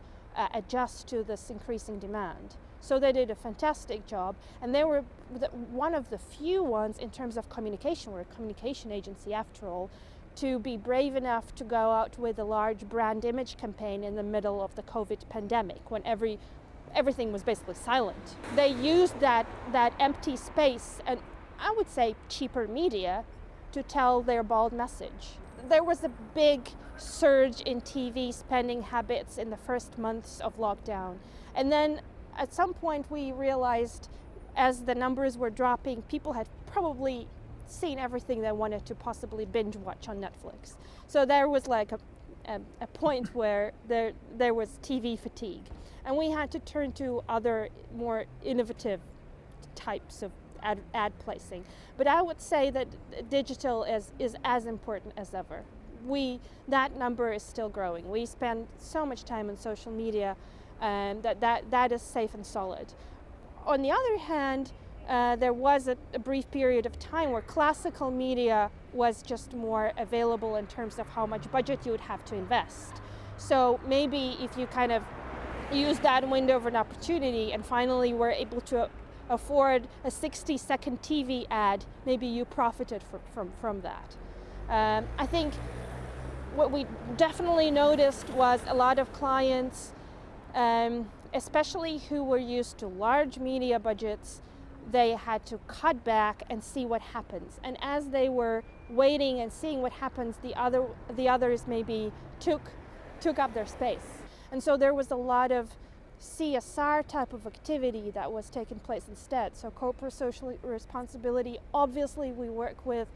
adjust to this increasing demand. So they did a fantastic job, and they were one of the few ones in terms of communication. We're a communication agency after all, to be brave enough to go out with a large brand image campaign in the middle of the COVID pandemic when everything was basically silent. They used that empty space and I would say cheaper media to tell their bold message. There was a big surge in TV spending habits in the first months of lockdown. And then at some point we realized, as the numbers were dropping, people had probably seen everything they wanted to possibly binge watch on Netflix. So there was like a point where there was TV fatigue. And we had to turn to other more innovative types of ad placing. But I would say that digital is as important as ever. That number is still growing. We spend so much time on social media, that is safe and solid. On the other hand, there was a brief period of time where classical media was just more available in terms of how much budget you would have to invest. So maybe if you kind of use that window of an opportunity and finally were able to afford a 60-second TV ad, maybe you profited from that. I think what we definitely noticed was a lot of clients, especially who were used to large media budgets, they had to cut back and see what happens. And as they were waiting and seeing what happens, the others maybe took up their space. And so there was a lot of CSR type of activity that was taking place instead. So corporate social responsibility, obviously we work with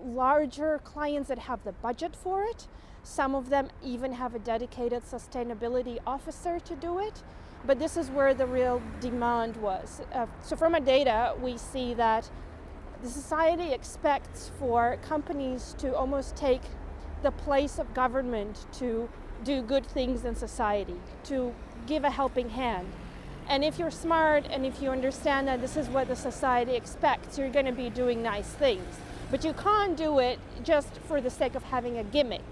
larger clients that have the budget for it. Some of them even have a dedicated sustainability officer to do it. But this is where the real demand was. So from our data, we see that the society expects for companies to almost take the place of government to do good things in society, to give a helping hand. And if you're smart and if you understand that this is what the society expects, you're going to be doing nice things. But you can't do it just for the sake of having a gimmick.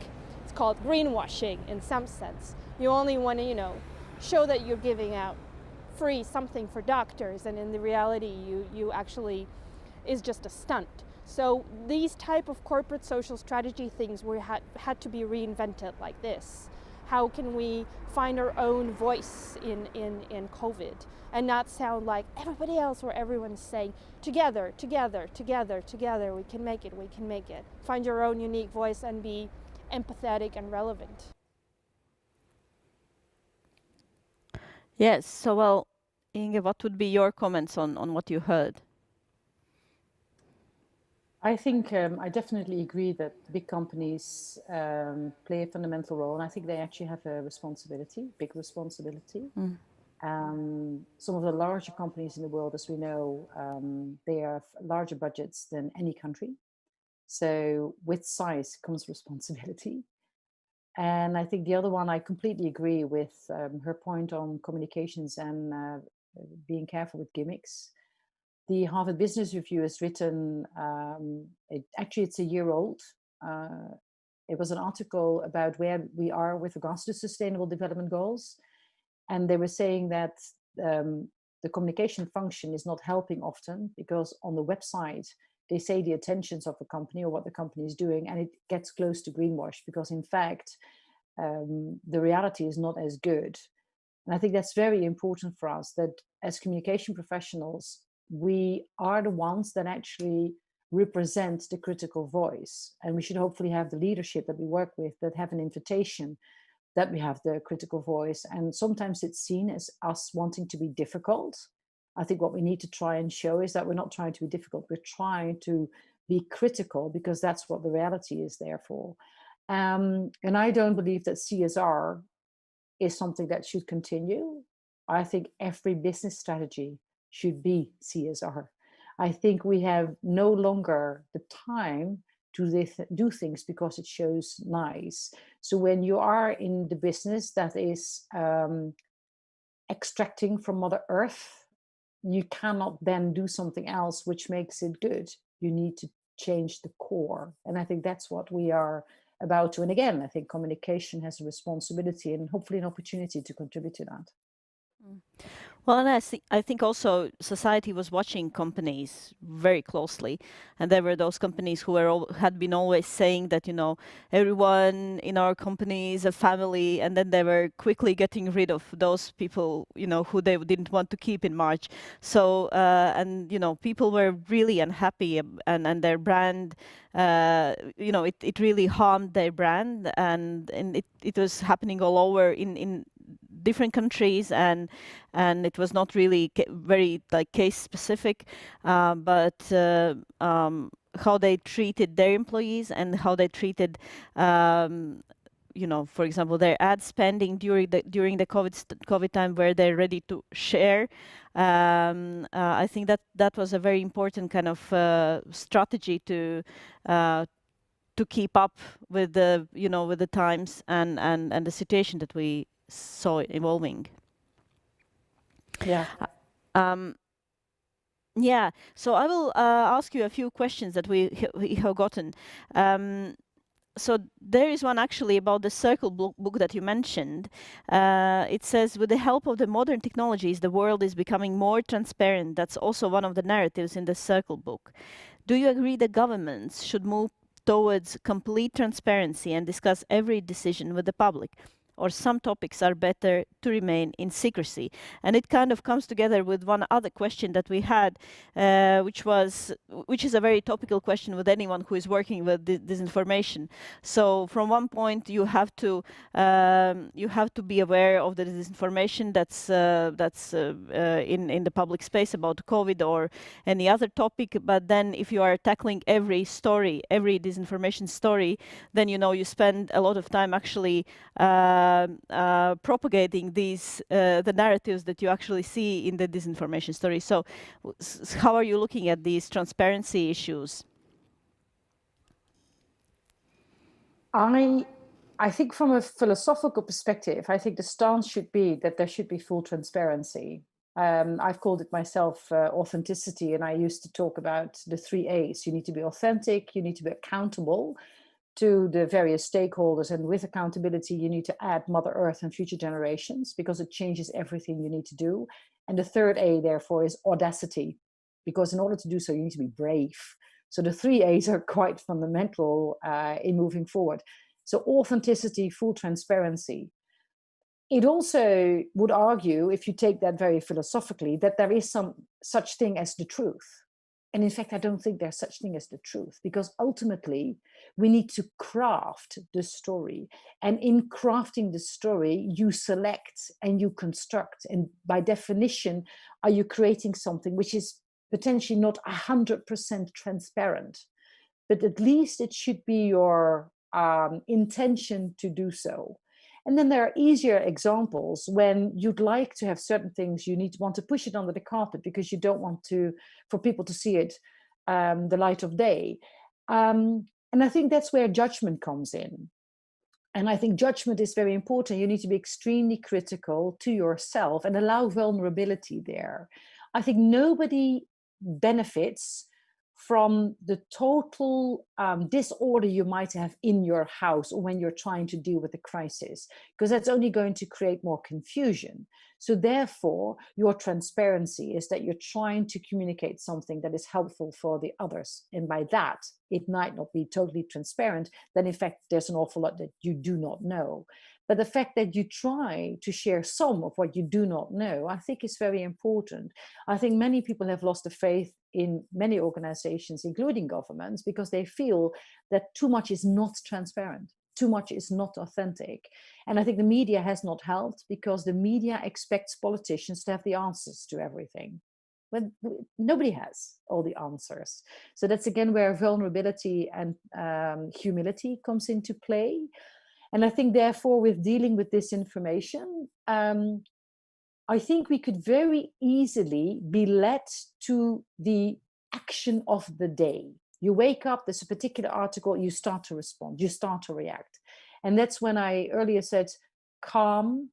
It's called greenwashing in some sense. You only want to, show that you're giving out free something for doctors, and in the reality you actually is just a stunt. So these type of corporate social strategy things had to be reinvented like this. How can we find our own voice in COVID and not sound like everybody else where everyone's saying together, together, together, together, we can make it, we can make it. Find your own unique voice and be empathetic and relevant. Yes, so well, Inge, what would be your comments on what you heard? I think I definitely agree that big companies play a fundamental role, and I think they actually have a responsibility, big responsibility. Some of the larger companies in the world, as we know, they have larger budgets than any country. So with size comes responsibility. And I think the other one, I completely agree with her point on communications and being careful with gimmicks. The Harvard Business Review has written, it's a year old. It was an article about where we are with regards to Sustainable Development Goals. And they were saying that the communication function is not helping often, because on the website, they say the intentions of the company or what the company is doing, and it gets close to greenwash, because in fact, the reality is not as good. And I think that's very important for us, that as communication professionals, we are the ones that actually represent the critical voice. And we should hopefully have the leadership that we work with that have an invitation that we have the critical voice. And sometimes it's seen as us wanting to be difficult. I think what we need to try and show is that we're not trying to be difficult. We're trying to be critical, because that's what the reality is there for. And I don't believe that CSR is something that should continue. I think every business strategy should be CSR. I think we have no longer the time to do things because it shows nice. So when you are in the business that is extracting from Mother Earth, you cannot then do something else which makes it good. You need to change the core. And I think that's what we are about to. And again, I think communication has a responsibility and hopefully an opportunity to contribute to that. Well, and I think also society was watching companies very closely, and there were those companies who had been always saying that, everyone in our company is a family, and then they were quickly getting rid of those people, who they didn't want to keep in March. So, and people were really unhappy, and their brand, it really harmed their brand, and it was happening all over in different countries, and it was not really very like case specific, but how they treated their employees and how they treated for example, their ad spending during the COVID time, where they're ready to share. I think that was a very important kind of strategy to keep up with the times and the situation that we saw evolving. Yeah. Yeah, so I will ask you a few questions that we have gotten. So there is one actually about the Circle book that you mentioned. It says, with the help of the modern technologies, the world is becoming more transparent. That's also one of the narratives in the Circle book. Do you agree that governments should move towards complete transparency and discuss every decision with the public? Or some topics are better to remain in secrecy? And it kind of comes together with one other question that we had, which is a very topical question with anyone who is working with disinformation. So from one point, you have to be aware of the disinformation that's in the public space about COVID or any other topic. But then, if you are tackling every disinformation story, then you spend a lot of time actually propagating the narratives that you actually see in the disinformation story. So how are you looking at these transparency issues? I think from a philosophical perspective, I think the stance should be that there should be full transparency. I've called it myself authenticity, and I used to talk about the 3 A's. You need to be authentic, you need to be accountable to the various stakeholders, and with accountability, you need to add Mother Earth and future generations, because it changes everything you need to do. And the 3rd A, therefore, is audacity, because in order to do so, you need to be brave. So the 3 A's are quite fundamental in moving forward. So authenticity, full transparency. It also would argue, if you take that very philosophically, that there is some such thing as the truth. And in fact, I don't think there's such thing as the truth, because ultimately we need to craft the story. And in crafting the story, you select and you construct. And by definition, are you creating something which is potentially not 100% transparent, but at least it should be your intention to do so. And then there are easier examples when you'd like to have certain things, you want to push it under the carpet because you don't want for people to see it the light of day. And I think that's where judgment comes in. And I think judgment is very important. You need to be extremely critical to yourself and allow vulnerability there. I think nobody benefits from the total disorder you might have in your house or when you're trying to deal with a crisis, because that's only going to create more confusion. So therefore, your transparency is that you're trying to communicate something that is helpful for the others. And by that, it might not be totally transparent. Then in fact, there's an awful lot that you do not know. But the fact that you try to share some of what you do not know, I think is very important. I think many people have lost the faith in many organizations, including governments, because they feel that too much is not transparent, too much is not authentic. And I think the media has not helped, because the media expects politicians to have the answers to everything. But nobody has all the answers. So that's again where vulnerability and humility comes into play. And I think, therefore, with dealing with this information, I think we could very easily be led to the action of the day. You wake up, there's a particular article, you start to respond, you start to react. And that's when I earlier said calm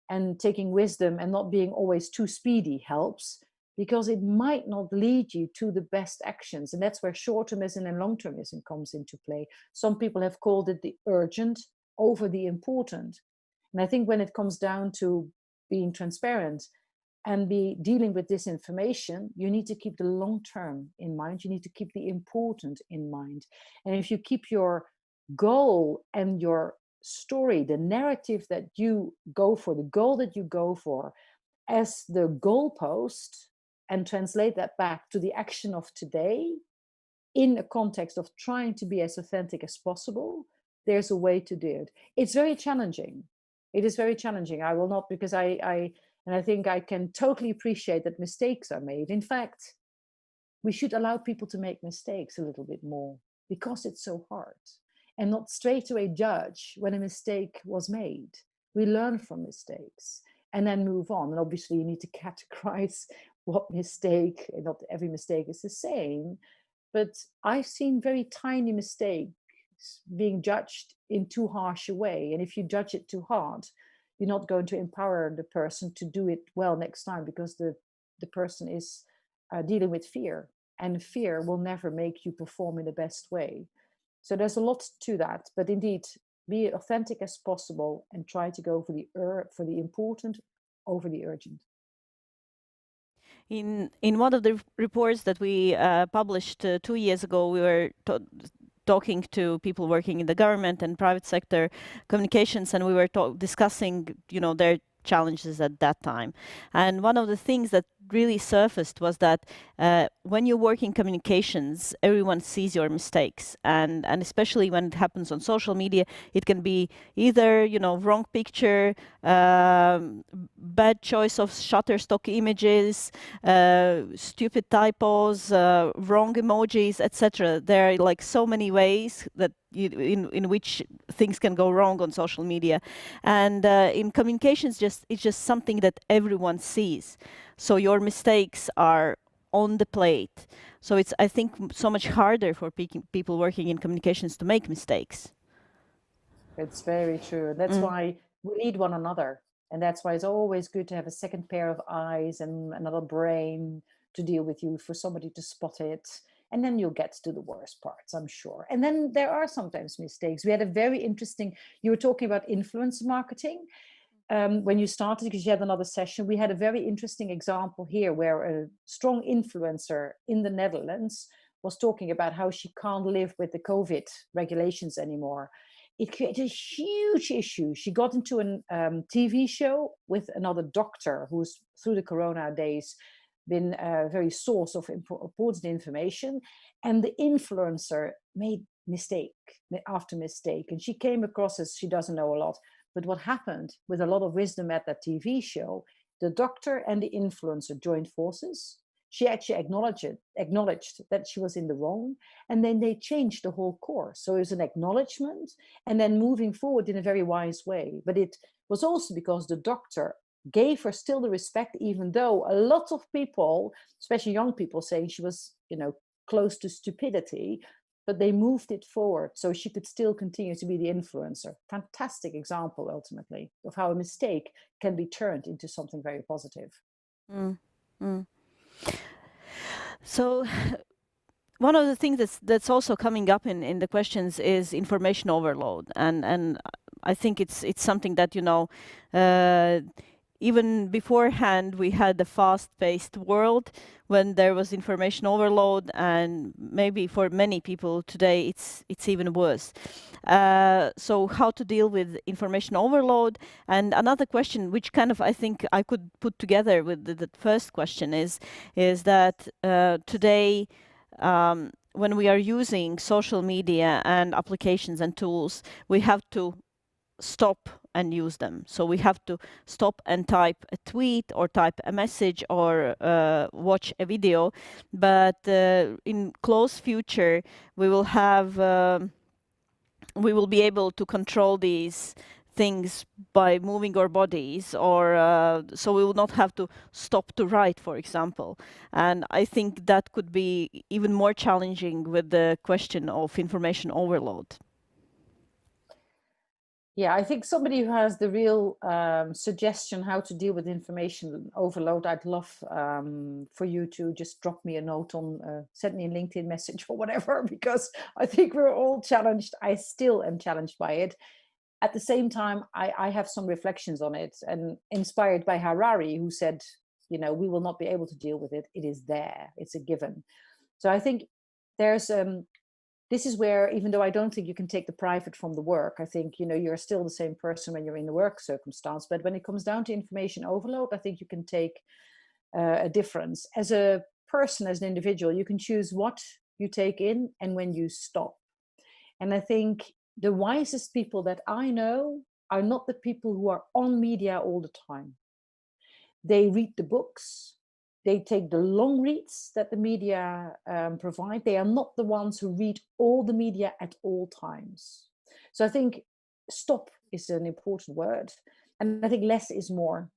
and taking wisdom and not being always too speedy helps, because it might not lead you to the best actions. And that's where short-termism and long-termism comes into play. Some people have called it the urgent over the important. And I think when it comes down to being transparent, and be dealing with disinformation, you need to keep the long term in mind. You need to keep the important in mind. And if you keep your goal and your story, the narrative that you go for, the goal that you go for, as the goalpost, and translate that back to the action of today in a context of trying to be as authentic as possible, there's a way to do it. It's very challenging. It is very challenging. I will not, because I think I can totally appreciate that mistakes are made. In fact, we should allow people to make mistakes a little bit more, because it's so hard, and not straight away judge when a mistake was made. We learn from mistakes and then move on. And obviously you need to categorize what mistake, and not every mistake is the same, but I've seen very tiny mistakes being judged in too harsh a way. And if you judge it too hard, you're not going to empower the person to do it well next time, because the person is dealing with fear, and fear will never make you perform in the best way. So there's a lot to that, but indeed, be authentic as possible and try to go for the important over the urgent. In one of the reports that we published 2 years ago, we were talking to people working in the government and private sector communications, and we were discussing, their challenges at that time. And one of the things that really surfaced was that when you work in communications, everyone sees your mistakes, and especially when it happens on social media, it can be either wrong picture, bad choice of Shutterstock images, stupid typos, wrong emojis, etc. There are like so many ways that in which things can go wrong on social media, and in communications, it's just something that everyone sees. So your mistakes are on the plate. So it's, I think, so much harder for people working in communications to make mistakes. It's very true. That's why we need one another. And that's why it's always good to have a second pair of eyes and another brain to deal with you, for somebody to spot it. And then you'll get to the worst parts, I'm sure. And then there are sometimes mistakes. We had a very interesting, you were talking about influence marketing. When you started, because you had another session, we had a very interesting example here where a strong influencer in the Netherlands was talking about how she can't live with the COVID regulations anymore. It created a huge issue. She got into a TV show with another doctor who's, through the Corona days, been a very source of important information. And the influencer made mistake after mistake. And she came across as she doesn't know a lot. But what happened, with a lot of wisdom at that TV show, the doctor and the influencer joined forces. She actually acknowledged that she was in the wrong, and then they changed the whole course. So it was an acknowledgement, and then moving forward in a very wise way. But it was also because the doctor gave her still the respect, even though a lot of people, especially young people, saying she was, close to stupidity. But they moved it forward so she could still continue to be the influencer. Fantastic example, ultimately, of how a mistake can be turned into something very positive. So one of the things that's also coming up in the questions is information overload, and I think it's something that even beforehand we had a fast-paced world when there was information overload, and maybe for many people today it's even worse. So how to deal with information overload? And another question, which kind of I think I could put together with the first question, is that today, when we are using social media and applications and tools, we have to stop and use them. So we have to stop and type a tweet or type a message or watch a video. But in close future, we will be able to control these things by moving our bodies, or so we will not have to stop to write, for example. And I think that could be even more challenging with the question of information overload. Yeah, I think somebody who has the real suggestion how to deal with information overload, I'd love for you to just drop me a note on, send me a LinkedIn message or whatever, because I think we're all challenged. I still am challenged by it. At the same time, I have some reflections on it, and inspired by Harari, who said, we will not be able to deal with it. It is there. It's a given. So I think there's this is where, even though I don't think you can take the private from the work, I think you're still the same person when you're in the work circumstance. But when it comes down to information overload, I think you can take a difference. As a person, as an individual, you can choose what you take in and when you stop. And I think the wisest people that I know are not the people who are on media all the time. They read the books. They take the long reads that the media provide. They are not the ones who read all the media at all times. So I think stop is an important word. And I think less is more.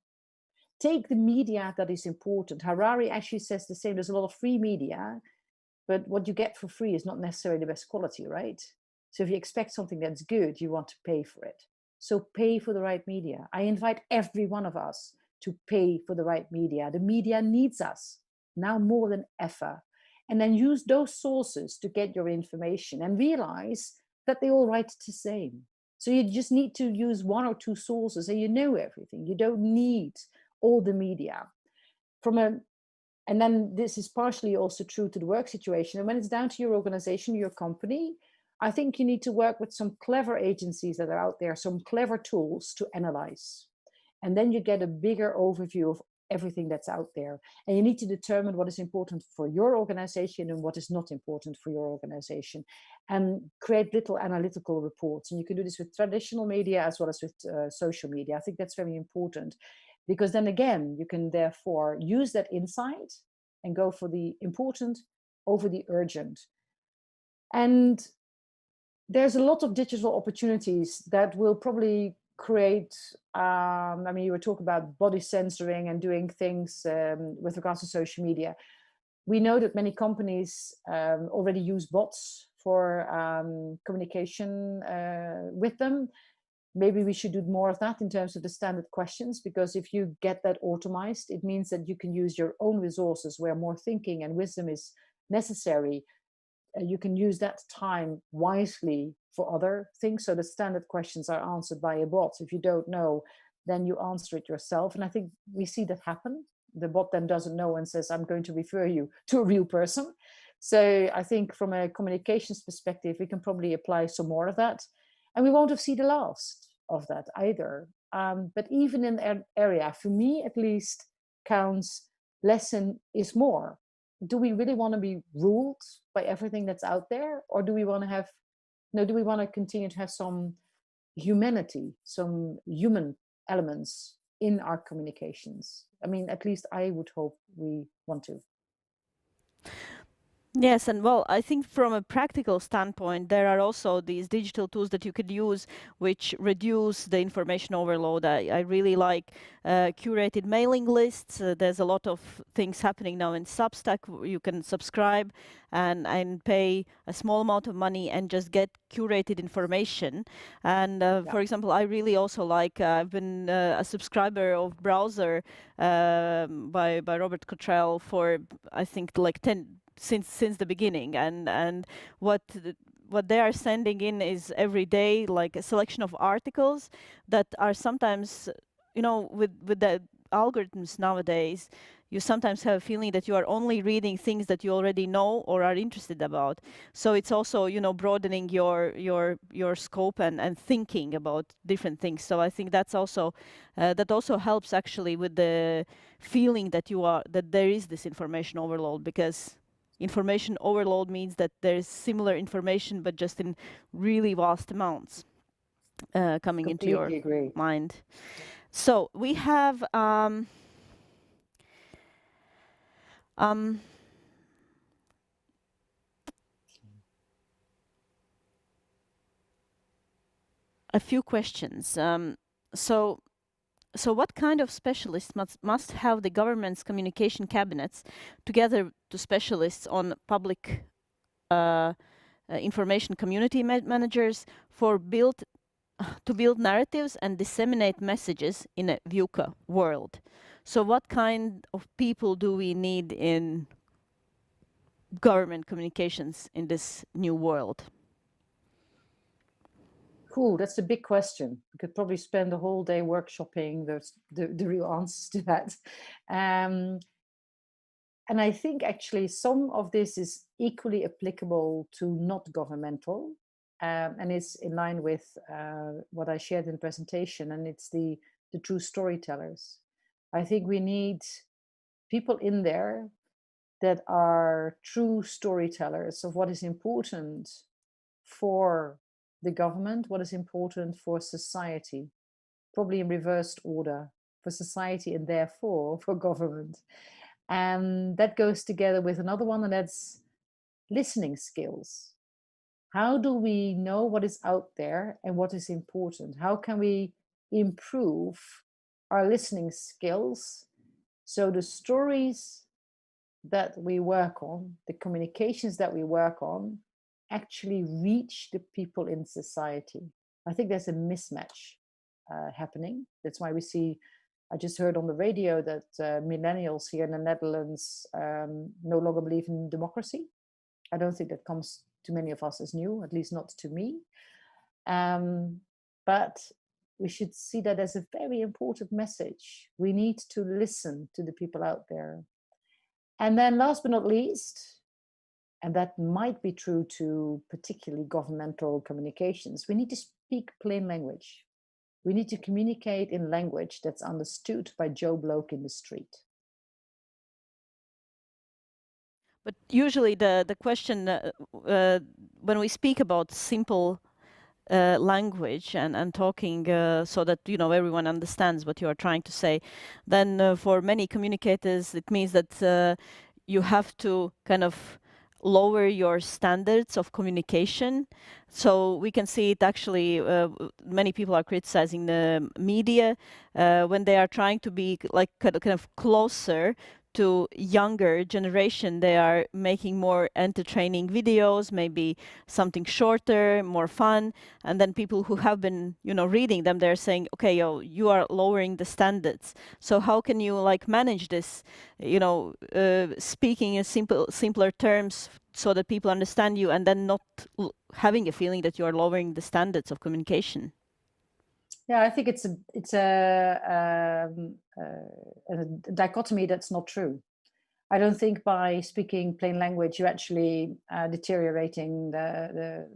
Take the media that is important. Harari actually says the same. There's a lot of free media, but what you get for free is not necessarily the best quality, right? So if you expect something that's good, you want to pay for it. So pay for the right media. I invite every one of us to pay for the right media. The media needs us now more than ever. And then use those sources to get your information and realize that they all write the same. So you just need to use one or two sources and you know everything. You don't need all the media. And then this is partially also true to the work situation. And when it's down to your organization, your company, I think you need to work with some clever agencies that are out there, some clever tools to analyze. And then you get a bigger overview of everything that's out there. And you need to determine what is important for your organization and what is not important for your organization, and create little analytical reports. And you can do this with traditional media as well as with social media. I think that's very important, because then again, you can therefore use that insight and go for the important over the urgent. And there's a lot of digital opportunities that will probably create, you were talking about body censoring and doing things with regards to social media. We know that many companies already use bots for communication with them. Maybe we should do more of that in terms of the standard questions, because if you get that automized, it means that you can use your own resources where more thinking and wisdom is necessary. You can use that time wisely for other things. So the standard questions are answered by a bot. If you don't know, then you answer it yourself. And I think we see that happen. The bot then doesn't know and says, I'm going to refer you to a real person. So I think from a communications perspective, we can probably apply some more of that. And we won't have seen the last of that either. But even in that area, for me at least, counts lesson is more. Do we really want to be ruled by everything that's out there? Or do we want to continue to have some humanity, some human elements in our communications? I mean, at least I would hope we want to. Yes, and well, I think from a practical standpoint, there are also these digital tools that you could use which reduce the information overload. I really like curated mailing lists. There's a lot of things happening now in Substack. You can subscribe and pay a small amount of money and just get curated information. And for example, I really also like, I've been a subscriber of Browser by Robert Cottrell for, I think, like 10 since the beginning, and what they are sending in is every day like a selection of articles that are sometimes, with the algorithms nowadays, you sometimes have a feeling that you are only reading things that you already know or are interested about. So it's also, broadening your scope and thinking about different things. So I think that's also that also helps actually with the feeling that there is this information overload, because information overload means that there's similar information, but just in really vast amounts coming into your mind. So we have a few questions. So what kind of specialists must have the government's communication cabinets together to specialists on public information community managers to build narratives and disseminate messages in a VUCA world? So what kind of people do we need in government communications in this new world? Cool, that's a big question. We could probably spend a whole day workshopping the real answers to that. And I think actually some of this is equally applicable to not governmental, and it's in line with what I shared in the presentation, and it's the true storytellers. I think we need people in there that are true storytellers of what is important for the government, what is important for society, probably in reversed order, for society and therefore for government. And that goes together with another one, and that's listening skills. How do we know what is out there and what is important? How can we improve our listening skills so the stories that we work on, the communications that we work on, actually reach the people in society? I think there's a mismatch happening. That's why we see, I just heard on the radio that millennials here in the Netherlands no longer believe in democracy. I don't think that comes to many of us as new, at least not to me. But we should see that as a very important message. We need to listen to the people out there. And then last but not least, and that might be true to particularly governmental communications, we need to speak plain language. We need to communicate in language that's understood by Joe Bloke in the street. But usually the question when we speak about simple language and talking so that everyone understands what you are trying to say, then for many communicators it means that you have to kind of lower your standards of communication. So we can see it actually, many people are criticizing the media when they are trying to be like kind of closer to younger generation. They are making more entertaining videos, maybe something shorter, more fun, and then people who have been reading them, they're saying, okay, you are lowering the standards. So how can you like manage this, speaking in simpler terms so that people understand you, and then not having a feeling that you are lowering the standards of communication? Yeah, I think it's a dichotomy that's not true. I don't think by speaking plain language you're actually deteriorating the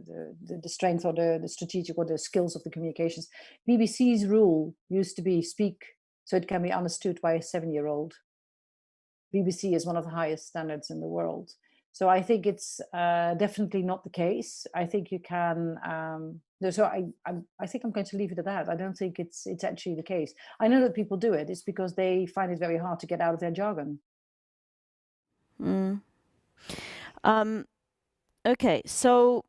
strength or the strategic or the skills of the communications. BBC's rule used to be speak so it can be understood by a 7-year-old. BBC is one of the highest standards in the world. So I think it's definitely not the case. I think you can. So I think I'm going to leave it at that. I don't think it's actually the case. I know that people do it. It's because they find it very hard to get out of their jargon. Okay, so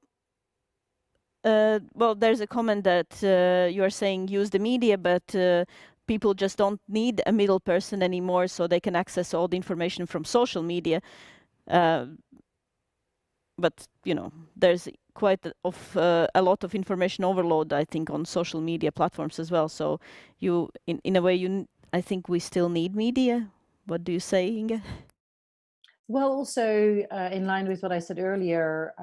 well, there's a comment that you are saying use the media, but people just don't need a middle person anymore, so they can access all the information from social media. But there's quite a lot of information overload, I think, on social media platforms as well. So you, in a way, I think we still need media. What do you say, Inge? Well, also in line with what I said earlier,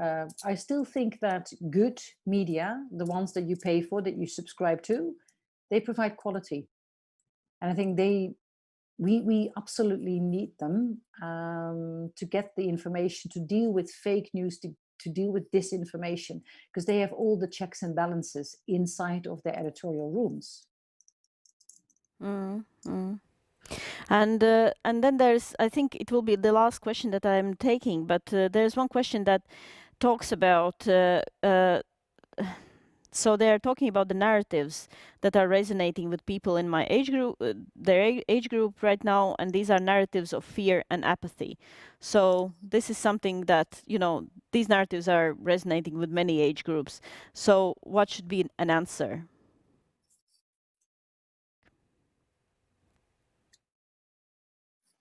I still think that good media, the ones that you pay for, that you subscribe to, they provide quality. And I think we absolutely need them to get the information, to deal with fake news, to deal with disinformation, because they have all the checks and balances inside of their editorial rooms. And then there's, I think it will be the last question that I'm taking, but there's one question that talks about so they're talking about the narratives that are resonating with people in my age group, their age group right now, and these are narratives of fear and apathy. So this is something that, these narratives are resonating with many age groups. So what should be an answer?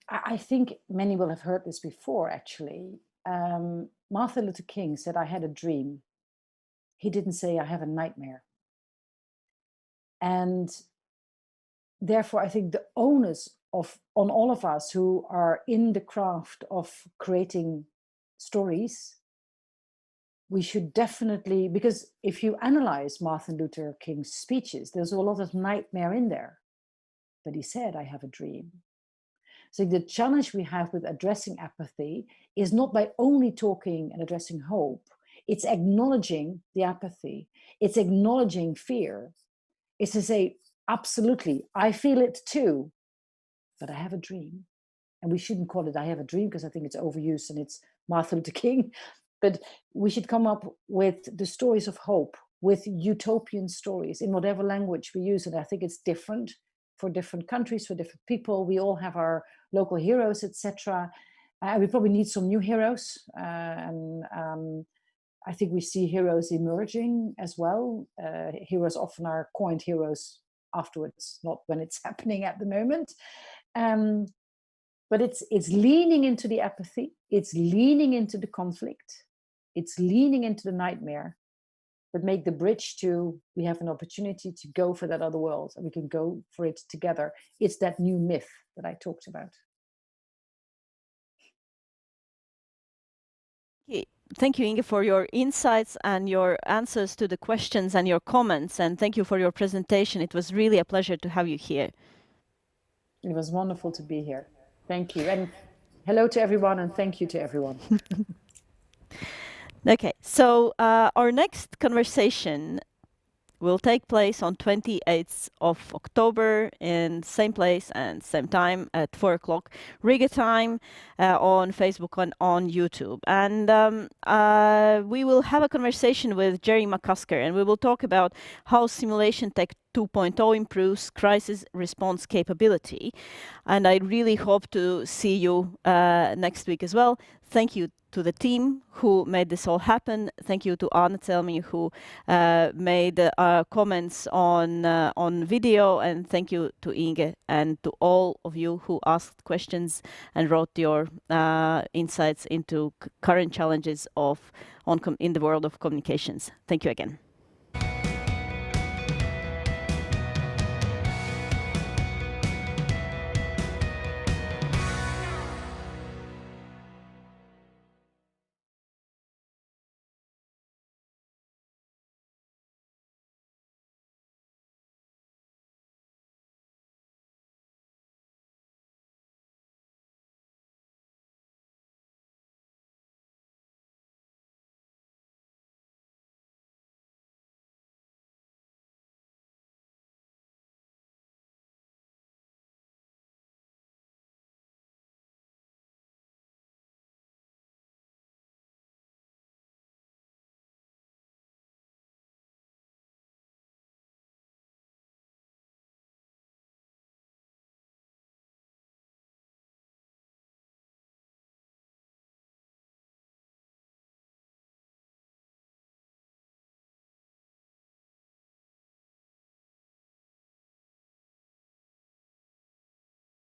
I think many will have heard this before, actually. Martin Luther King said, "I had a dream." He didn't say, "I have a nightmare." And therefore, I think the onus on all of us who are in the craft of creating stories we should definitely, because if you analyze Martin Luther King's speeches, there's a lot of nightmare in there. But he said, I have a dream. So the challenge we have with addressing apathy is not by only talking and addressing hope, it's acknowledging the apathy. It's acknowledging fear. It's to say, absolutely, I feel it too, but I have a dream. And we shouldn't call it I have a dream, because I think it's overused and it's Martin Luther King. But we should come up with the stories of hope, with utopian stories in whatever language we use. And I think it's different for different countries, for different people. We all have our local heroes, etc. We probably need some new heroes. I think we see heroes emerging as well. Heroes often are coined heroes afterwards, not when it's happening at the moment. But it's leaning into the apathy. It's leaning into the conflict. It's leaning into the nightmare, but make the bridge to, we have an opportunity to go for that other world, and we can go for it together. It's that new myth that I talked about. Thank you, Inge, for your insights and your answers to the questions and your comments. And thank you for your presentation. It was really a pleasure to have you here. It was wonderful to be here. Thank you. And hello to everyone, and thank you to everyone. Okay, so our next conversation will take place on 28th of October in same place and same time at 4 o'clock Riga time on Facebook and on YouTube. And we will have a conversation with Jerry McCusker, and we will talk about how simulation tech 2.0 improves crisis response capability. And I really hope to see you next week as well. Thank you to the team who made this all happen. Thank you to Arne Thelmy, who made comments on video, and thank you to Inge and to all of you who asked questions and wrote your insights into current challenges in the world of communications. Thank you again.